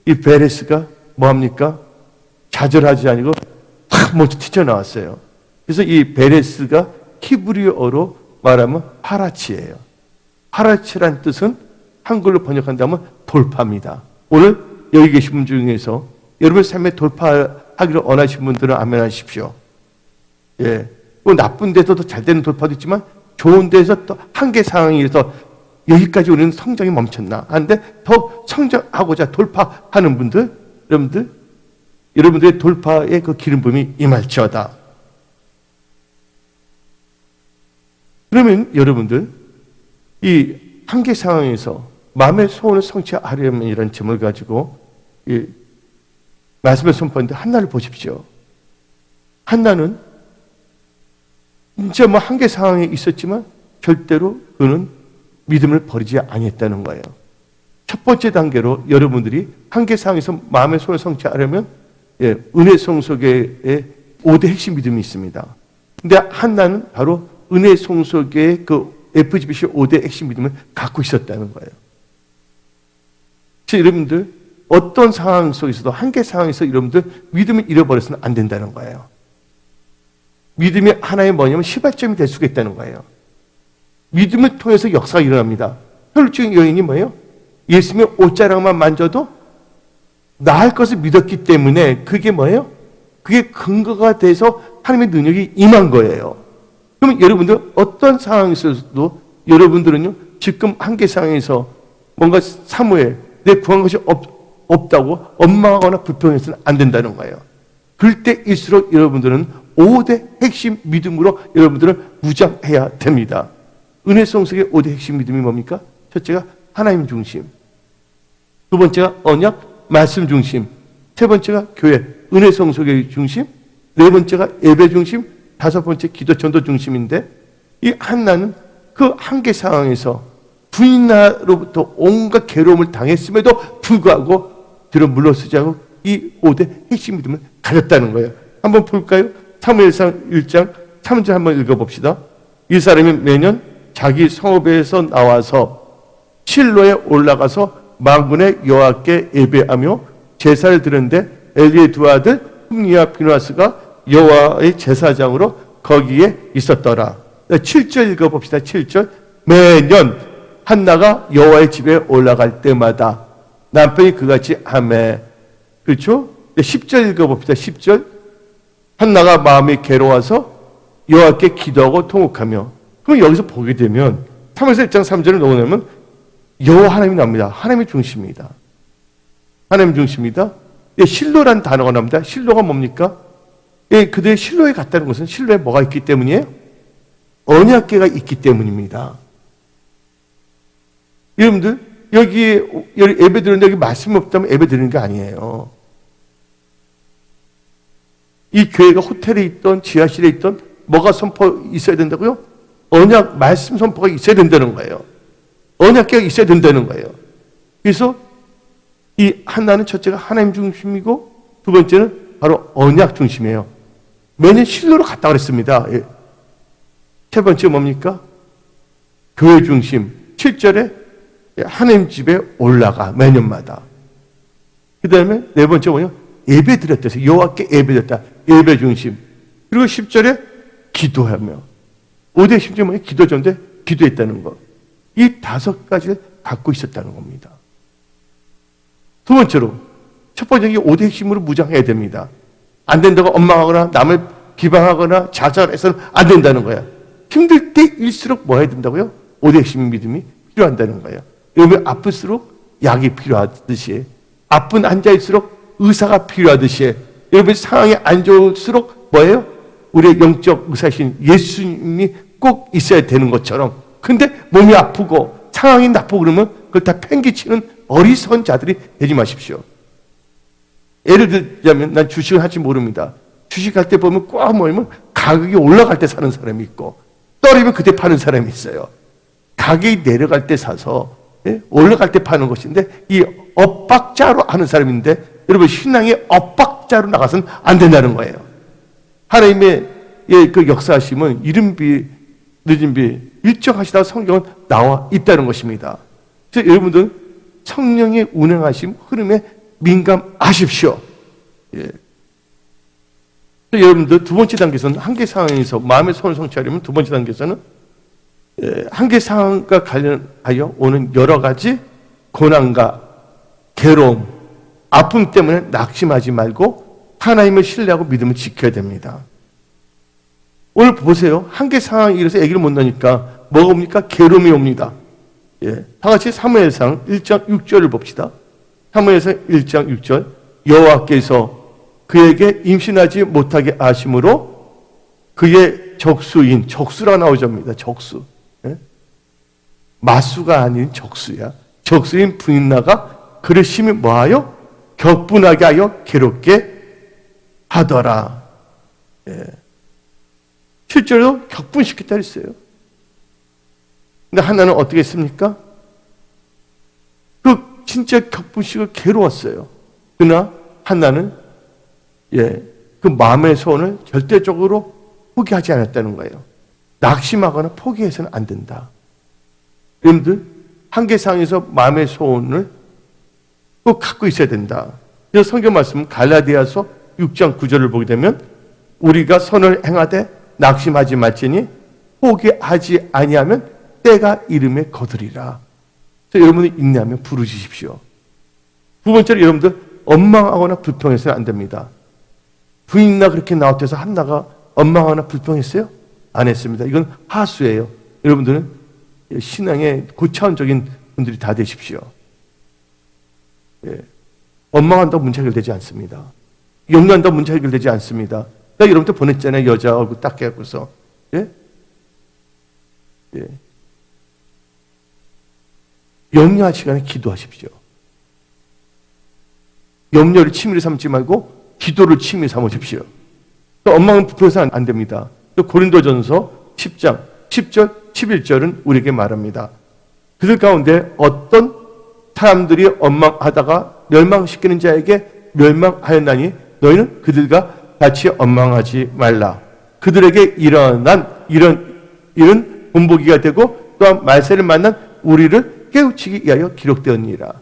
이 베레스가 뭐합니까? 좌절하지 아니고 탁 먼저 튀쳐나왔어요. 그래서 이 베레스가 히브리어로 말하면 파라치예요. 파라치란 뜻은 한글로 번역한다면 돌파입니다. 오늘 여기 계신 분 중에서 여러분 삶에 돌파하기를 원하시는 분들은 아멘 하십시오. 예. 뭐 나쁜 데서도 잘 되는 돌파도 있지만 좋은 데서 또 한계 상황에서 여기까지 우리는 성장이 멈췄나 하는데 더 성장하고자 돌파하는 분들, 여러분들의 돌파의 그 기름 부음이 임할지어다. 그러면 여러분들 이 한계 상황에서 마음의 소원을 성취하려면 이런 점을 가지고 이 말씀을 선포하는데 한나를 보십시오. 한나는 진짜 뭐 한계 상황에 있었지만 절대로 그는 믿음을 버리지 아니했다는 거예요. 첫 번째 단계로 여러분들이 한계 상황에서 마음의 소원을 성취하려면 은혜 성소계의 5대 핵심 믿음이 있습니다. 근데 한나는 바로 은혜 성소계의 그 FGBC 5대 핵심 믿음을 갖고 있었다는 거예요. 그래서 여러분들 어떤 상황 속에서도 한계 상황에서 여러분들 믿음을 잃어버려서는 안 된다는 거예요. 믿음이 하나의 뭐냐면 시발점이 될 수가 있다는 거예요. 믿음을 통해서 역사가 일어납니다. 혈루증 여인이 뭐예요? 예수님의 옷자락만 만져도 나을 것을 믿었기 때문에 그게 뭐예요? 그게 근거가 돼서 하나님의 능력이 임한 거예요. 그러면 여러분들 어떤 상황에서도 여러분들은요 지금 한계 상황에서 뭔가 사무에 내 구한 것이 없다고 원망하거나 불평해서는 안 된다는 거예요. 그럴 때일수록 여러분들은 5대 핵심 믿음으로 여러분들은 무장해야 됩니다. 은혜 성숙의 5대 핵심 믿음이 뭡니까? 첫째가 하나님 중심, 두 번째가 언약 말씀 중심, 세 번째가 교회 은혜 성숙의 중심, 네 번째가 예배 중심, 다섯 번째 기도 전도 중심인데 이 한나는 그 한계 상황에서 부인나로부터 온갖 괴로움을 당했음에도 불구하고 뒤로 물러서지 않고 이 5대 핵심 믿음을 가졌다는 거예요. 한번 볼까요? 사무엘상 1장 3절 한번 읽어봅시다. 이 사람이 매년 자기 성읍에서 나와서 실로에 올라가서 만군의 여호와께 예배하며 제사를 드렸는데 엘리의 두 아들 흠니와 비누아스가 여호와의 제사장으로 거기에 있었더라. 7절 읽어봅시다. 7절 매년 한나가 여호와의 집에 올라갈 때마다 남편이 그같이 하매. 그렇죠? 10절 읽어봅시다. 10절 한나가 마음이 괴로워서 여호와께 기도하고 통곡하며. 그럼 여기서 보게 되면 사무엘상 1장 3절을 넣어놓으면 여호와 하나님이 나옵니다. 하나님이 중심입니다. 하나님 중심입니다. 실로란 단어가 나옵니다. 실로가 뭡니까? 그들의 실로에 갔다는 것은 실로에 뭐가 있기 때문이에요? 언약궤가 있기 때문입니다. 여러분들 여기 예배 드리는데 여기 말씀이 없다면 예배 드리는 게 아니에요. 이 교회가 호텔에 있던 지하실에 있던 뭐가 선포 있어야 된다고요? 언약 말씀 선포가 있어야 된다는 거예요. 언약궤가 있어야 된다는 거예요. 그래서 이 하나는 첫째가 하나님 중심이고 두 번째는 바로 언약 중심이에요. 매년 실로로 갔다 그랬습니다. 세 번째 뭡니까? 교회 중심. 7절에 하나님 집에 올라가 매년마다. 그 다음에 네 번째 뭐냐? 예배 드렸다. 여호와께 예배 드렸다. 예배 중심. 그리고 10절에 기도하며. 5대 10절에 뭐냐? 기도 전에 기도했다는 거. 이 5가지를 갖고 있었다는 겁니다. 두 번째로 첫 번째 5대 핵심으로 무장해야 됩니다. 안 된다고 원망하거나 남을 비방하거나 자살해서는 안 된다는 거야. 힘들 때일수록 뭐 해야 된다고요? 5대 핵심 믿음이 필요한다는 거예요. 여러분 아플수록 약이 필요하듯이, 아픈 환자일수록 의사가 필요하듯이, 여러분 상황이 안 좋을수록 뭐예요? 우리의 영적 의사신 예수님이 꼭 있어야 되는 것처럼. 근데 몸이 아프고 상황이 나쁘고 그러면 그걸 다 팽개치는 어리석은 자들이 되지 마십시오. 예를 들자면 난 주식을 할지 모릅니다. 주식할 때 보면 꽉 모이면 가격이 올라갈 때 사는 사람이 있고 떨어지면 그때 파는 사람이 있어요. 가격이 내려갈 때 사서 올라갈 때 파는 것인데 이 엇박자로 하는 사람인데 여러분 신앙의 엇박자로 나가서는 안 된다는 거예요. 하나님의 그 역사하심은 이른비 늦은비 일정하시다고 성경은 나와 있다는 것입니다. 그래서 여러분들 성령의 운행하심 흐름에 민감하십시오. 예. 여러분들 두 번째 단계에서는 한계 상황에서 마음의 손을 성취하려면 두 번째 단계에서는 한계 상황과 관련하여 오는 여러 가지 고난과 괴로움, 아픔 때문에 낙심하지 말고 하나님을 신뢰하고 믿음을 지켜야 됩니다. 오늘 보세요. 한계 상황이 이래서 아기를 못 낳으니까 뭐가 옵니까? 괴로움이 옵니다. 예. 다 같이 사무엘상 1장 6절을 봅시다. 사무엘상 1장 6절 여호와께서 그에게 임신하지 못하게 하심으로 그의 적수인, 적수라 나오접니다. 적수. 예? 마수가 아닌 적수야. 적수인 부인나가 그를 심히 뭐하여? 격분하게 하여 괴롭게 하더라. 예. 실제로 격분시켰다 했어요. 근데 하나는 어떻게 했습니까? 그 진짜 격분시키고 괴로웠어요. 그러나 하나는 그 마음의 소원을 절대적으로 포기하지 않았다는 거예요. 낙심하거나 포기해서는 안 된다. 여러분들 한계상에서 마음의 소원을 꼭 갖고 있어야 된다. 그래서 성경 말씀 갈라디아서 6장 9절을 보게 되면 우리가 선을 행하되 낙심하지 말지니 포기하지 아니하면 때가 이름에 거두리라. 그래서 여러분이 인내하면 부르짖으십시오. 두 번째로 여러분들 원망하거나 불평해서는 안 됩니다. 부인나 그렇게 나왔대서 한나가 원망하거나 불평했어요? 안 했습니다. 이건 하수예요. 여러분들은 신앙의 고차원적인 분들이 다 되십시오. 원망한다고 문제 해결되지 않습니다. 염려한다고 문제 해결되지 않습니다. 내가 여러분들 보냈잖아요. 여자 얼굴 딱 깨갖고서. 염려할 시간에 기도하십시오. 염려를 취미로 삼지 말고 기도를 취미로 삼으십시오. 원망은 불평해서는 안 됩니다. 또 고린도전서 10장 10절 11절은 우리에게 말합니다. 그들 가운데 어떤 사람들이 원망하다가 멸망시키는 자에게 멸망하였나니 너희는 그들과 같이 원망하지 말라. 그들에게 일어난 이런 본보기가 되고 또한 말세를 만난 우리를 깨우치기 위하여 기록되었니라.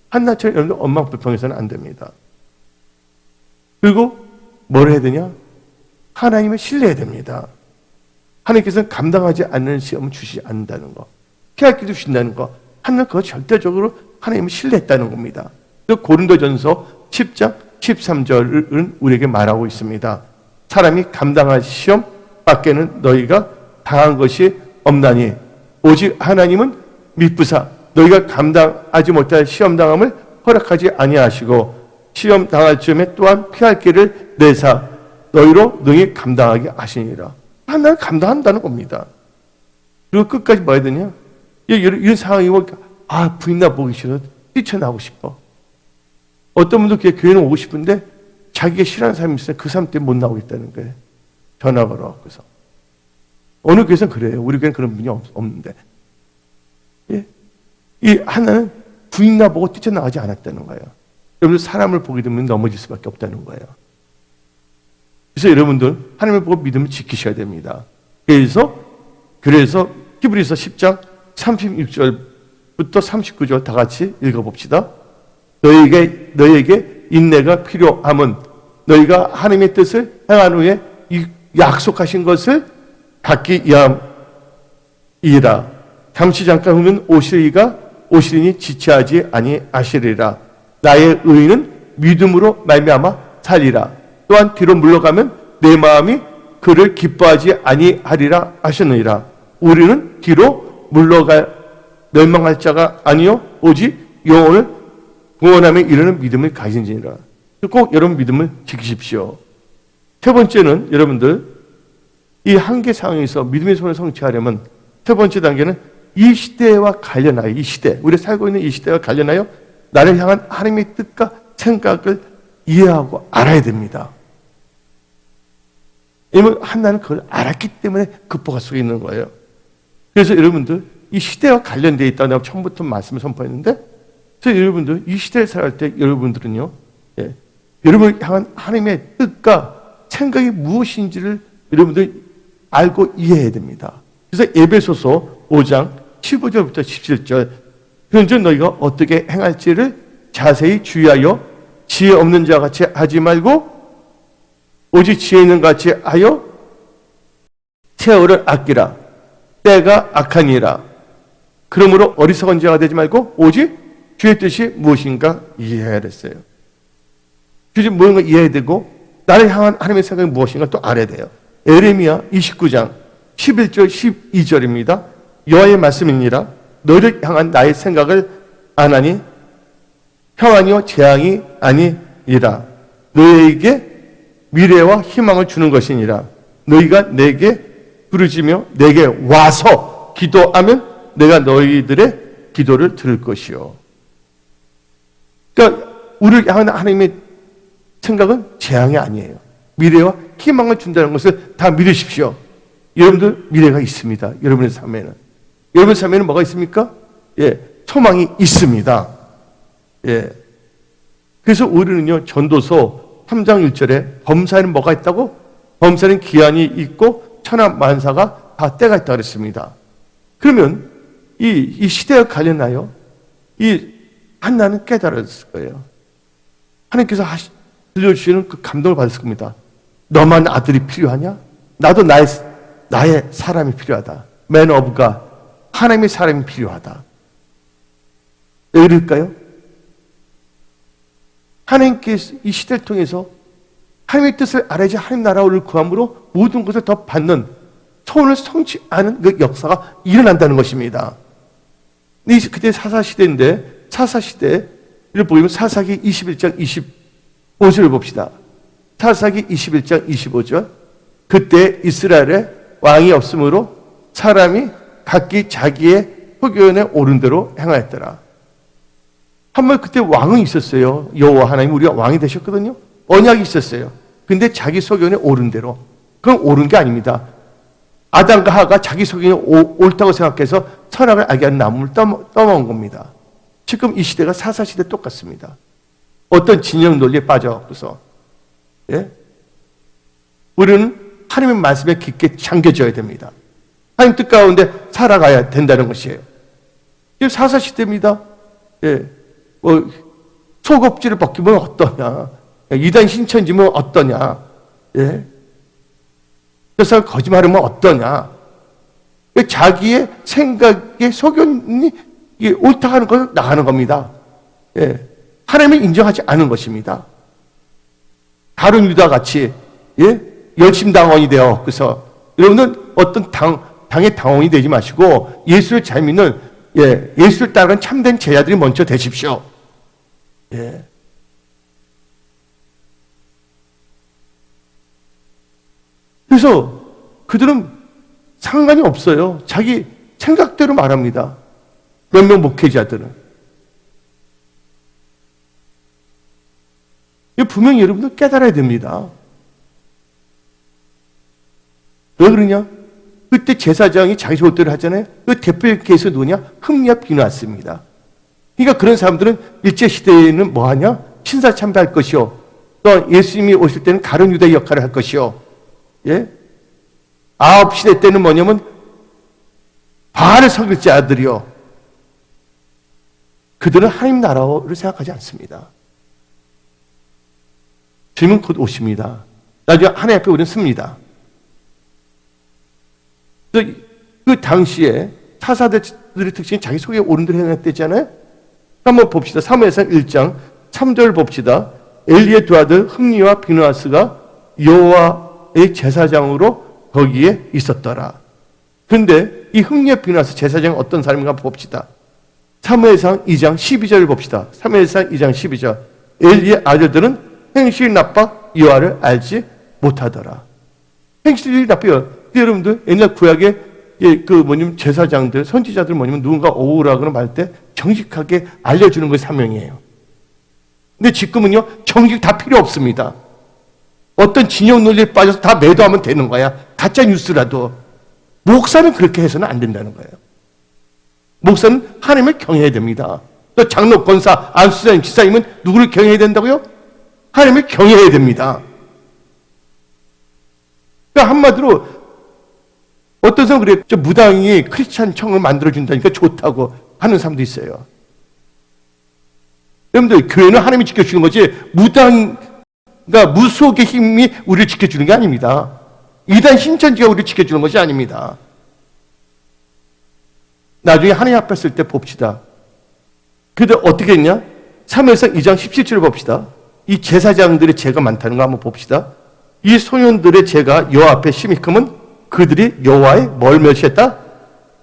한나처럼 여러분들 원망 불평해서는 안 됩니다. 그리고 뭘 해야 되냐? 하나님을 신뢰해야 됩니다. 하나님께서는 감당하지 않는 시험을 주시지 않는다는 거, 피할 길도 주신다는 거, 하나는 그거 절대적으로 하나님을 신뢰했다는 겁니다. 고린도전서 10장 13절은 우리에게 말하고 있습니다. 사람이 감당할 시험 밖에는 너희가 당한 것이 없나니 오직 하나님은 미쁘사 너희가 감당하지 못할 시험 당함을 허락하지 아니하시고 시험 당할 즈음에 또한 피할 길을 내사 너희로 능히 감당하게 하시니라. 하나는 감당한다는 겁니다. 그리고 끝까지 뭐 해야 되냐? 이런 상황이 오니까, 부인나 보기 싫어. 뛰쳐나오고 싶어. 어떤 분도 교회는 오고 싶은데, 자기가 싫어하는 사람이 있어요. 그 사람 때문에 못 나오겠다는 거예요. 전화 걸어갖고서. 어느 교회에서는 그래요. 우리 교회는 그런 분이 없는데. 예? 이 하나는 부인나 보고 뛰쳐나가지 않았다는 거예요. 여러분들 사람을 보게 되면 넘어질 수밖에 없다는 거예요. 그래서 여러분들 하나님을 보고 믿음을 지키셔야 됩니다. 그래서 히브리서 10장 36절부터 39절 다 같이 읽어봅시다. 너에게 인내가 필요함은 너희가 하나님의 뜻을 행한 후에 이 약속하신 것을 받기 위함이라. 잠시 잠깐 후면 오시리니 지체하지 아니하시리라. 나의 의인은 믿음으로 말미암아 살리라. 또한 뒤로 물러가면 내 마음이 그를 기뻐하지 아니하리라 하셨느니라. 우리는 뒤로 멸망할 자가 아니요 오직 영혼을 구원함에 이르는 믿음을 가진지니라. 꼭 여러분 믿음을 지키십시오. 세 번째는 여러분들 이 한계 상황에서 믿음의 손을 성취하려면 세 번째 단계는 이 시대와 관련하여 우리가 살고 있는 이 시대와 관련하여 나를 향한 하나님의 뜻과 생각을 이해하고 알아야 됩니다. 왜냐하면 한나는 그걸 알았기 때문에 극복할 수 있는 거예요. 그래서 여러분들 이 시대와 관련되어 있다고 내가 처음부터 말씀을 선포했는데, 그래서 여러분들 이 시대를 살아갈 때 여러분들은요, 여러분을 향한 하나님의 뜻과 생각이 무엇인지를 여러분들이 알고 이해해야 됩니다. 그래서 에베소서 5장 15절부터 17절, 그런즉 너희가 어떻게 행할지를 자세히 주의하여 지혜 없는 자 같이 하지 말고 오직 지혜 있는 같이 하여 세월을 아끼라. 때가 악하니라. 그러므로 어리석은 자가 되지 말고 오직 주의 뜻이 무엇인가 이해해야 됐어요. 주의 무엇인가 이해해야 되고 나를 향한 하나님의 생각이 무엇인가 또 알아야 돼요. 에레미야 29장 11절 12절입니다. 여호와의 말씀이니라. 너를 향한 나의 생각을 안 하니 평안이요 재앙이 아니니라. 너희에게 미래와 희망을 주는 것이니라. 너희가 내게 부르짖으며 내게 와서 기도하면 내가 너희들의 기도를 들을 것이요. 그러니까 우리를 향한 하나님의 생각은 재앙이 아니에요. 미래와 희망을 준다는 것을 다 믿으십시오. 여러분들 미래가 있습니다. 여러분의 삶에는. 여러분의 삶에는 뭐가 있습니까? 소망이 있습니다. 그래서 우리는요, 전도서 3장 1절에 범사에는 뭐가 있다고? 범사에는 기한이 있고 천하만사가 다 때가 있다고 그랬습니다. 그러면 이 시대와 관련하여 이 한나는 깨달았을 거예요. 하나님께서 들려주시는 그 감동을 받았을 겁니다. 너만 아들이 필요하냐? 나도 나의 사람이 필요하다. Man of God. 하나님의 사람이 필요하다. 왜 그럴까요? 하나님께서 이 시대를 통해서 하나님의 뜻을 알아야지 하나님 나라를 구함으로 모든 것을 더 받는 소원을 성취하는 그 역사가 일어난다는 것입니다. 그때 사사시대인데 사사시대를 보면 사사기 21장 25절을 봅시다. 사사기 21장 25절. 그때 이스라엘에 왕이 없으므로 사람이 각기 자기의 소견에 오른 대로 행하였더라. 한번 그때 왕은 있었어요. 여호와 하나님 우리가 왕이 되셨거든요. 언약이 있었어요. 근데 자기 소견에 오른 대로. 그건 옳은 게 아닙니다. 아담과 하가 자기 소견이 옳다고 생각해서 선악을 알게 하는 나무를 떠먹은 겁니다. 지금 이 시대가 사사시대 똑같습니다. 어떤 진영 논리에 빠져서 우리는 하나님의 말씀에 깊게 잠겨져야 됩니다. 하나님 뜻 가운데 살아가야 된다는 것이에요. 이게 사사시대입니다. 속업지를 벗기면 어떠냐? 이단 신천지면 어떠냐? 그래서 거짓말하면 어떠냐? 자기의 생각의 소견이 옳다 하는 것을 나가는 겁니다. 하나님을 인정하지 않은 것입니다. 다른 유다 같이 열심당원이 되어 그래서 여러분은 어떤 당의 당원이 되지 마시고 예수를 잘 믿는 예수를 따르는 참된 제자들이 먼저 되십시오. 그래서 그들은 상관이 없어요. 자기 생각대로 말합니다. 몇몇 목회자들은. 이거 분명히 여러분들 깨달아야 됩니다. 왜 그러냐? 그때 제사장이 자기 좋대로 하잖아요. 그 대표 케이스 누구냐? 흠리와 비누아스입니다. 그러니까 그런 사람들은 일제시대에는 뭐 하냐? 신사참배할 것이요. 또 예수님이 오실 때는 가룟 유다의 역할을 할 것이요. 예? 아홉 시대 때는 뭐냐면 바알을 섬길 자들이요. 그들은 하나님 나라를 생각하지 않습니다. 주님은 곧 오십니다. 나중에 하나님 앞에 우리는 씁니다. 그 당시에 사사들의 특징이 자기 속에 옳은 대로 해냈댔잖아요. 한번 봅시다. 사무엘상 1장 3절 봅시다. 엘리의 두 아들 흠리와 비누아스가 여호와의 제사장으로 거기에 있었더라. 그런데 이 흠리와 비누아스 제사장은 어떤 사람인가 봅시다. 사무엘상 2장 12절을 봅시다. 사무엘상 2장 12절. 엘리의 아들들은 행실이 나빠 여호와를 알지 못하더라. 행실이 나빠요. 여러분들 옛날 구약에 제사장들, 선지자들 누군가 오우라 그러면 말 때 정직하게 알려주는 것이 사명이에요. 근데 지금은요, 정직 다 필요 없습니다. 어떤 진영 논리에 빠져서 다 매도하면 되는 거야. 가짜 뉴스라도. 목사는 그렇게 해서는 안 된다는 거예요. 목사는 하나님을 경외해야 됩니다. 또 장로, 권사, 안수사님, 지사님은 누구를 경외해야 된다고요? 하나님을 경외해야 됩니다. 그러니까 한마디로 어떤 사람은 그래요. 저 무당이 크리스찬 청을 만들어준다니까 좋다고 하는 사람도 있어요. 여러분들, 교회는 하나님이 지켜주는 거지, 그러니까 무속의 힘이 우리를 지켜주는 게 아닙니다. 이단 신천지가 우리를 지켜주는 것이 아닙니다. 나중에 하나님 앞에 쓸 때 봅시다. 그들 어떻게 했냐? 사무엘상 2장 17절을 봅시다. 이 제사장들의 죄가 많다는 거 한번 봅시다. 이 소년들의 죄가 여호와 앞에 심히 크면 그들이 여호와의 뭘 멸시했다?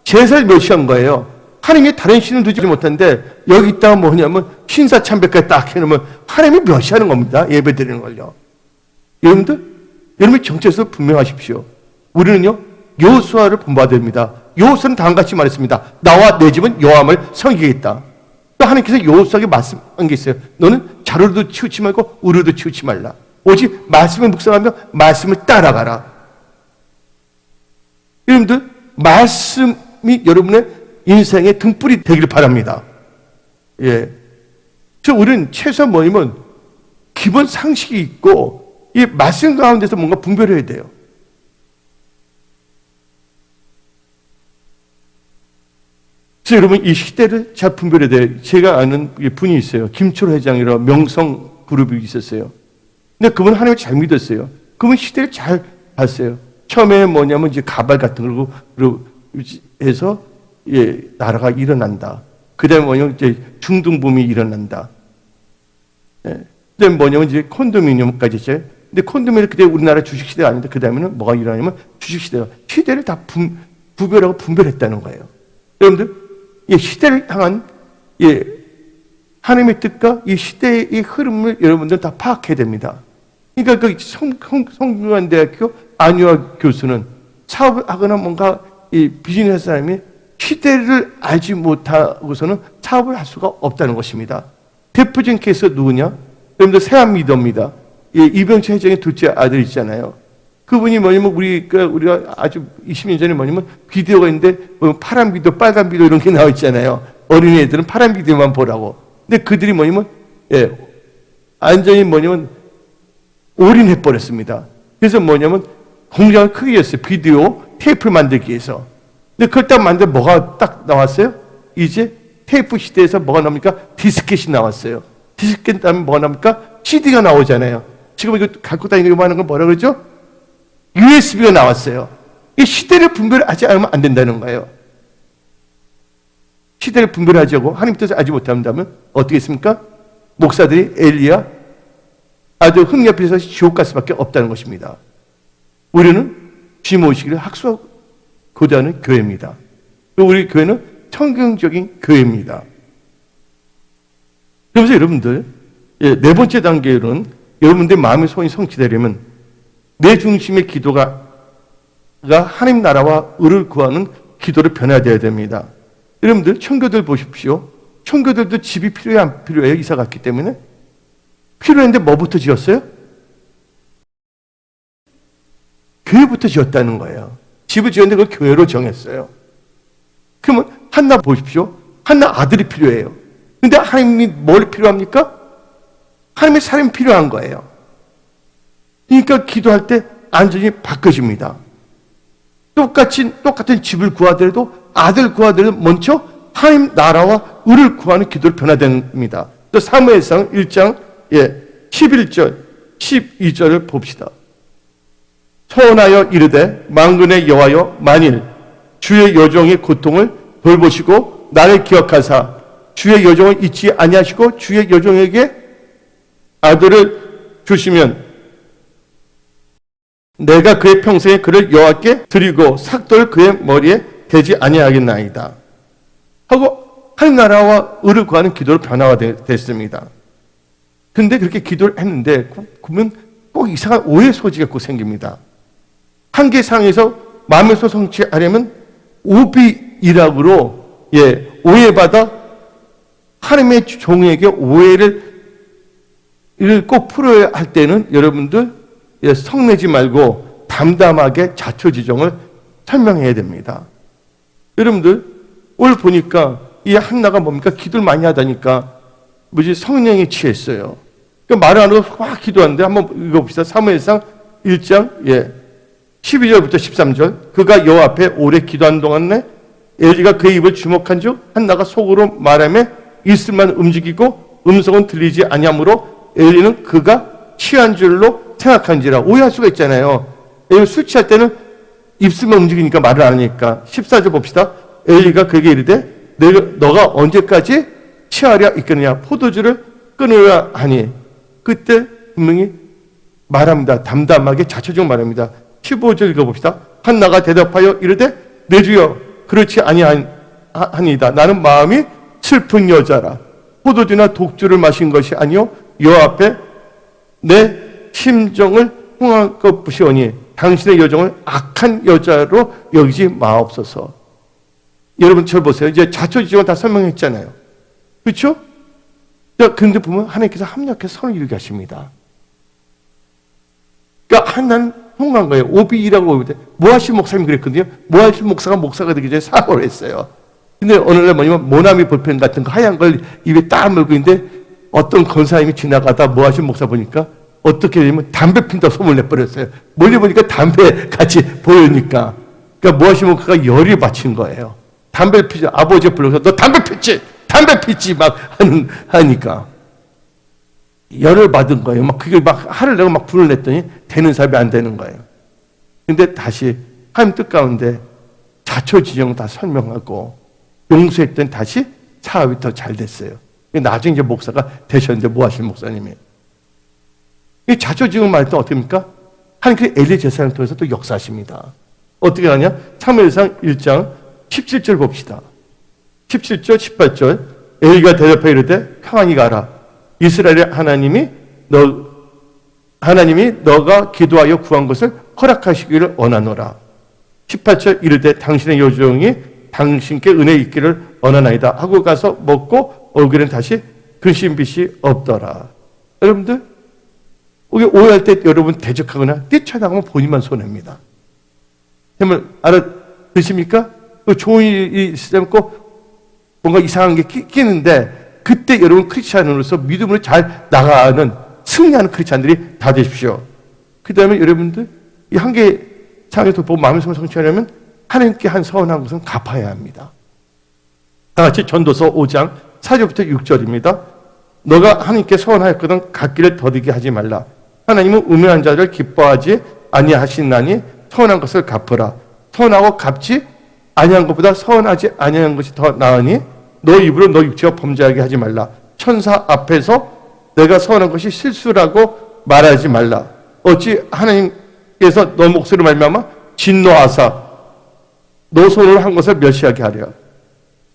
제사를 멸시한 거예요. 하나님이 다른 신을 두지 못하는데 여기다가 뭐냐면 신사참배까지 딱 해놓으면 하나님이 멸시하는 겁니다. 예배 드리는 걸요. 여러분이 정체에서 분명하십시오. 우리는요, 여호수아를 본받아야 됩니다. 여호수아는 다음같이 말했습니다. 나와 내 집은 여호와를 섬기겠다. 또 하나님께서 여호수아에게 말씀한 게 있어요. 너는 자루도 치우치 말고 우르도 치우치 말라. 오직 말씀을 묵상하며 말씀을 따라가라. 여러분들, 말씀이 여러분의 인생의 등불이 되기를 바랍니다. 예. 우리는 최소한 뭐냐면 기본 상식이 있고 이 말씀 가운데서 뭔가 분별해야 돼요. 그래서 여러분 이 시대를 잘 분별해야 돼요. 제가 아는 분이 있어요. 김초로 회장이라 명성 그룹이 있었어요. 근데 그분 하나님을 잘 믿었어요. 그분 시대를 잘 봤어요. 처음에 뭐냐면 이제 가발 같은 거 해서 나라가 일어난다. 그 다음에 뭐냐면 이제 중등붐이 일어난다. 그 다음에 뭐냐면 이제 콘도미니엄까지 있어요. 근데 콘도미니엄 그때 우리나라 주식시대가 아닌데 그 다음에는 뭐가 일어나냐면 주식시대가 시대를 다 구별하고 분별했다는 거예요. 여러분들, 이 시대를 향한 하나님의 뜻과 이 시대의 흐름을 여러분들 다 파악해야 됩니다. 그러니까 그 성균관대학교 안유아 교수는 사업을 하거나 뭔가 이 비즈니스 사람이 시대를 알지 못하고서는 사업을 할 수가 없다는 것입니다. 대표적인 케이스가 누구냐? 여러분들 세한 리더입니다. 이병철 회장의 둘째 아들 있잖아요. 그분이 뭐냐면 우리가 아주 20년 전에 뭐냐면 비디오가 있는데 파란 비디오, 빨간 비디오 이런 게 나와 있잖아요. 어린애들은 파란 비디오만 보라고. 근데 그들이 뭐냐면 완전히 뭐냐면 올인해 버렸습니다. 그래서 뭐냐면 공장을 크게 했어요. 비디오 테이프를 만들기 위해서. 근데 그걸 딱 만들 뭐가 딱 나왔어요? 이제 테이프 시대에서 뭐가 나옵니까? 디스켓이 나왔어요. 디스켓 다음에 뭐가 나옵니까? CD가 나오잖아요. 지금 이거 갖고 다니는 거 하는 건 뭐라 그러죠? USB가 나왔어요. 이 시대를 분별하지 않으면 안 된다는 거예요. 시대를 분별하지 않고 하나님 뜻을 알지 못한다면 어떻게 했습니까? 목사들이 엘리야 아주 흠yap에서 지옥 갈 수밖에 없다는 것입니다. 우리는 주님 오시기를 학수하고자 하는 교회입니다. 그리고 우리 교회는 성경적인 교회입니다. 그래서 여러분들, 네 번째 단계로는 여러분들의 마음의 소원이 성취되려면 내 중심의 기도가 하나님 나라와 의를 구하는 기도로 변화되어야 됩니다. 여러분들 청교들 보십시오. 청교들도 집이 필요해 안 필요해요? 이사 갔기 때문에 필요했는데 뭐부터 지었어요? 교회부터 지었다는 거예요. 집을 지었는데 그걸 교회로 정했어요. 그러면 한나 보십시오. 한나 아들이 필요해요. 근데 하나님이 뭘 필요합니까? 하나님의 사람이 필요한 거예요. 그러니까 기도할 때 안전이 바뀌어집니다. 똑같은 집을 구하더라도 아들 구하더라도 먼저 하나님 나라와 의를 구하는 기도로 변화됩니다. 또 사무엘상 1장 11절 12절을 봅시다. 소원하여 이르되 만군의 여호와여 만일 주의 여종의 고통을 돌보시고 나를 기억하사 주의 여종을 잊지 아니하시고 주의 여종에게 아들을 주시면 내가 그의 평생에 그를 여호와께 드리고 삭도를 그의 머리에 대지 아니하겠나이다 하고 하나님 나라와 의를 구하는 기도로 변화가 됐습니다. 근데 그렇게 기도를 했는데 그러면 꼭 이상한 오해 소지가 꼭 생깁니다. 한계상에서 마음에서 성취하려면 오비이락으로 오해받아 하나님의 종에게 오해를 꼭 풀어야 할 때는 여러분들 성내지 말고 담담하게 자초지종을 설명해야 됩니다. 여러분들 오늘 보니까 이 한나가 뭡니까? 기도를 많이 하다니까 성령에 취했어요. 그러니까 말을 안 하고 막 기도하는데 한번 읽어봅시다. 사무엘상 1장 12절부터 13절 그가 여호와 앞에 오래 기도한 동안에 엘리가 그의 입을 주목한즉 한나가 속으로 말하며 입술만 움직이고 음성은 들리지 아니하므로 엘리는 그가 취한 줄로 생각한지라. 오해할 수가 있잖아요. 술 취할 때는 입술만 움직이니까 말을 안 하니까. 14절 봅시다. 엘리가 그에게 이르되 너가 언제까지 취하려 있겠느냐 포도주를 끊으려 하니 그때 분명히 말합니다. 담담하게 자초지종 말합니다. 15절 읽어봅시다. 한나가 대답하여 이르되 내 주여 그렇지 아니하니이다. 나는 마음이 슬픈 여자라. 포도주나 독주를 마신 것이 아니요 여호와 앞에 내 심정을 흥한 것이오니 당신의 여정을 악한 여자로 여기지 마옵소서. 여러분 저 보세요. 이제 자초지종을 다 설명했잖아요. 그렇죠? 그런데 보면 하나님께서 합력해서 선을 이루게 하십니다. 그러니까 하나는 흥한 거예요. 오비라고 할 때 모아시 목사님이 그랬거든요. 모아시 목사가 되기 전에 사고를 했어요. 근데 어느 날 뭐냐면 모나미 볼펜 같은 거 하얀 걸 입에 딱 물고 있는데 어떤 권사님이 지나가다 모아시 목사 보니까 어떻게 되냐면 담배 핀다고 소문을 내버렸어요. 멀리 보니까 담배 같이 보이니까. 그러니까 모아시 목사가 열이 받친 거예요. 담배를 피자 아버지가 불러서 너 담배 폈지? 담배 피지 막 하니까 열을 받은 거예요. 막 그게 막 화를 내고 막 불을 냈더니 되는 사람이 안 되는 거예요. 근데 다시 하나님 뜻 가운데 자초지종 다 설명하고 용서했더니 다시 사업이 더 잘 됐어요. 나중에 이제 목사가 되셨는데 뭐 하실 목사님이에요. 이 자초지종 말할 때 어떻게 합니까? 하나님 그 엘리 제사장을 통해서 또 역사하십니다. 어떻게 하냐? 사무엘상 1장 17절 봅시다. 17절 18절 엘리가 대답하여 이르되 평안히 가라. 이스라엘의 하나님이 너가 기도하여 구한 것을 허락하시기를 원하노라. 18절 이르되 당신의 여종이 당신께 은혜 있기를 원하나이다 하고 가서 먹고 얼굴엔 다시 근심빛이 없더라. 여러분들 우리 오해할 때 여러분 대적하거나 뛰쳐나가면 본인만 손해입니다. 정말 알아드십니까? 좋은 일이 있으면 꼭 뭔가 이상한 게 끼는데 그때 여러분 크리스찬으로서 믿음으로 잘 나가는 승리하는 크리스찬들이 다 되십시오. 그 다음에 여러분들 이 한계상에서 보고 마음의 성을 성취하려면 하나님께 한 서운한 것은 갚아야 합니다. 다 같이 전도서 5장 4절부터 6절입니다. 너가 하나님께 서운하였거든 갚기를 더디게 하지 말라. 하나님은 음행한 자를 기뻐하지 아니하시나니 서운한 것을 갚으라. 서운하고 갚지 아니한 것보다 서운하지 아니한 것이 더 나으니 너 입으로 너 육체가 범죄하게 하지 말라. 천사 앞에서 내가 서운한 것이 실수라고 말하지 말라. 어찌 하나님께서 너 목소리를 말미암아 진노하사 너 손으로 한 것을 멸시하게 하랴.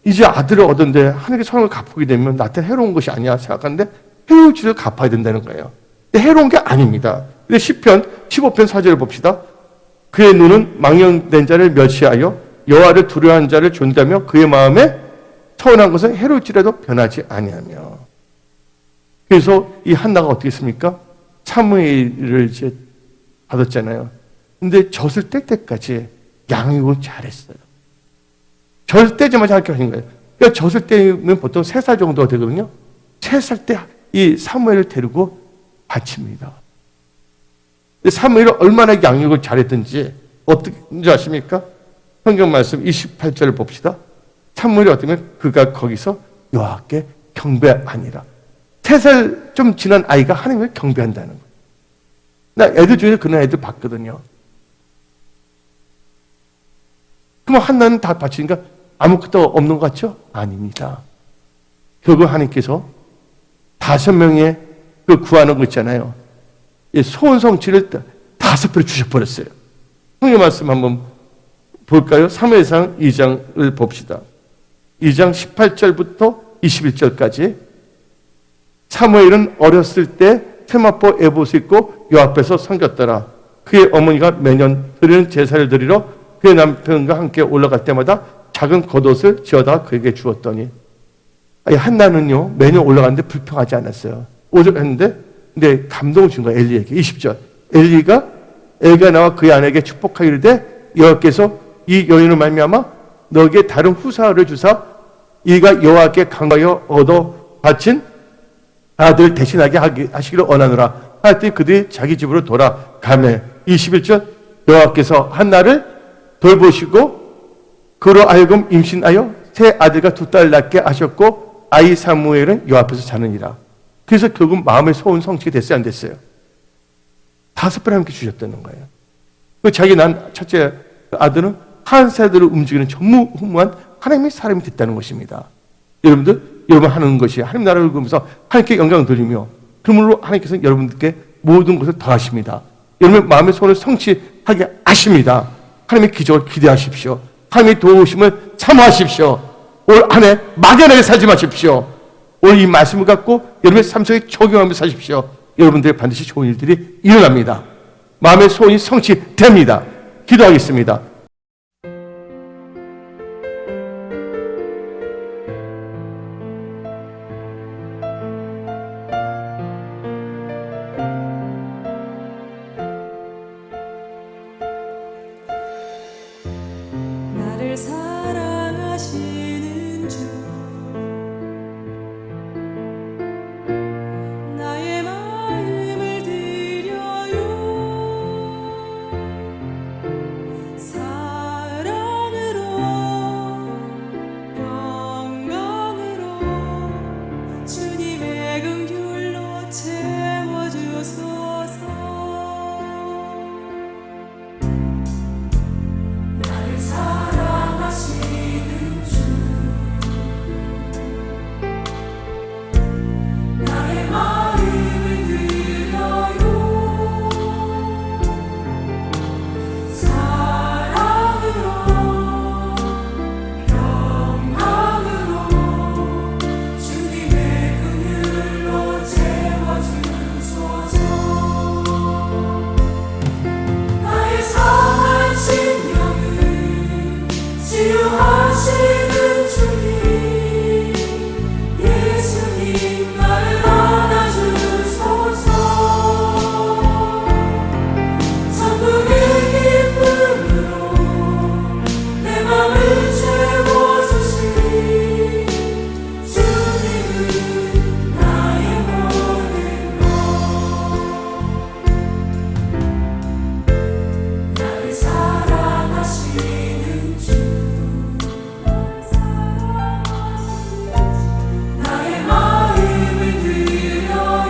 이제 아들을 얻었는데 하나님께 서운을 갚게 되면 나한테 해로운 것이 아니야 생각하는데 해로울 줄을 갚아야 된다는 거예요. 근데 해로운 게 아닙니다. 근데 시편 15편 4절을 봅시다. 그의 눈은 망령된 자를 멸시하여 여호와를 두려워하는 자를 존다며 그의 마음에 서운한 것은 해로울지라도 변하지 아니하며. 그래서 이 한나가 어떻게 했습니까? 사무엘을 이제 받았잖아요. 근데 젖을 뗄 때까지 양육을 잘했어요. 젖을 떼자마자 하게 하신 거예요. 그러니까 젖을 떼면 보통 3살 정도가 되거든요. 3살 때 이 사무엘을 데리고 바칩니다. 사무엘이 얼마나 양육을 잘했든지 어떻게 아십니까? 성경 말씀 28절을 봅시다. 사무엘이 어떠면 그가 거기서 여호와께 경배하니라. 3살 좀 지난 아이가 하나님을 경배한다는 거예요. 나 애들 중에 그런 애들 봤거든요. 그럼 한나는 다 바치니까 아무것도 없는 것 같죠? 아닙니다. 결국 하나님께서 5명의 그 구하는 거 있잖아요. 소원 성취를 5배로 주셔버렸어요. 성경 말씀 한번 볼까요? 사무엘상 2장을 봅시다. 2장 18절부터 21절까지. 사무엘은 어렸을 때 세마포 에봇을 입고 여 앞에서 섬겼더라. 그의 어머니가 매년 드리는 제사를 드리러 그의 남편과 함께 올라갈 때마다 작은 겉옷을 지어다 그에게 주었더니, 한나는요 매년 올라가는데 불평하지 않았어요. 오죽했는데 근데 감동을 준 거예요. 엘리에게. 20절. 엘리가 엘가나와 그의 아내에게 축복하기를 돼 여호와께서 이 여인을 말미암아 너에게 다른 후사를 주사 이가 여호와께 강하여 얻어 바친 아들 대신하게 하시기를 원하노라. 하여튼 그들이 자기 집으로 돌아가매. 21절. 여호와께서 한나를 돌보시고 그로 하여금 임신하여 새 아들과 2딸 낳게 하셨고 아이 사무엘은 여 앞에서 자느니라. 그래서 결국 마음의 소원 성취가 됐어요, 안 됐어요? 5번 함께 주셨다는 거예요. 그 자기 난 첫째 아들은 한 세대를 움직이는 전무후무한 하나님의 사람이 됐다는 것입니다. 여러분 하는 것이 하나님 나라를 그러면서 하나님께 영광을 돌리며 그러므로 하나님께서는 여러분들께 모든 것을 더하십니다. 여러분의 마음의 소원을 성취하게 하십니다. 하나님의 기적을 기대하십시오. 하나님의 도우심을 사모하십시오. 올 한 해 막연하게 살지 마십시오. 오늘 이 말씀을 갖고 여러분의 삶 속에 적용하며 사십시오. 여러분들의 반드시 좋은 일들이 일어납니다. 마음의 소원이 성취됩니다. 기도하겠습니다. 나를 사랑하시는 주 나의 마음을 드려요 사랑으로 영광으로 주님의 긍휼로 채워주소서 나를 사랑하시는 주 나의 마음을 드려요 사랑으로 영광으로 주님의 긍휼로 채워주소서 나의 상한 심령을 치유하시는 주님 예수님 나를 안아주소서 천국의 기쁨으로 내 맘을 채워주신 주님은 나의 모든 것 나를 사랑하시는 주 나의 마음을 드려요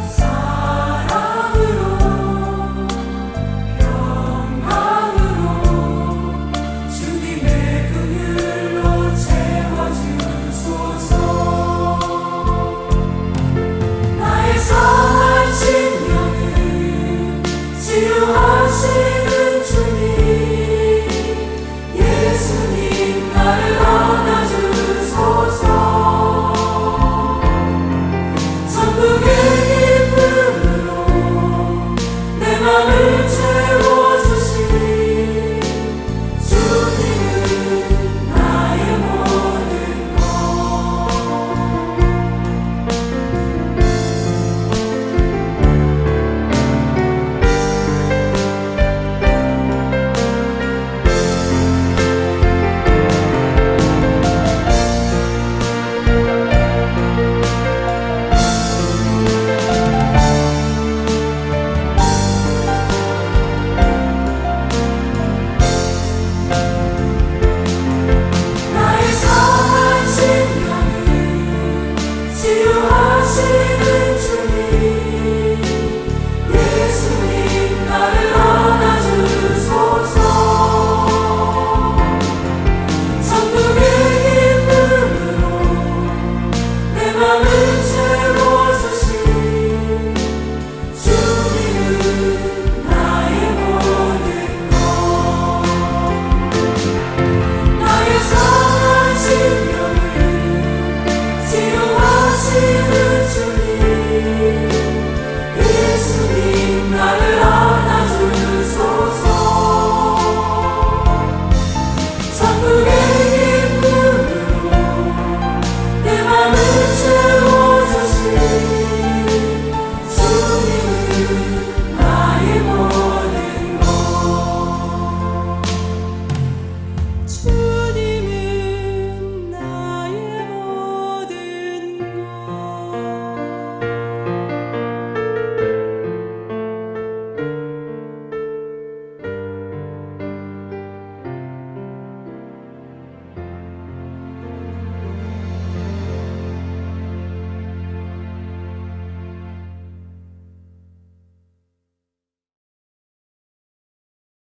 사랑으로 영광으로 주님의 긍휼로 채워주소서 나의 상한 심령을 치유하시는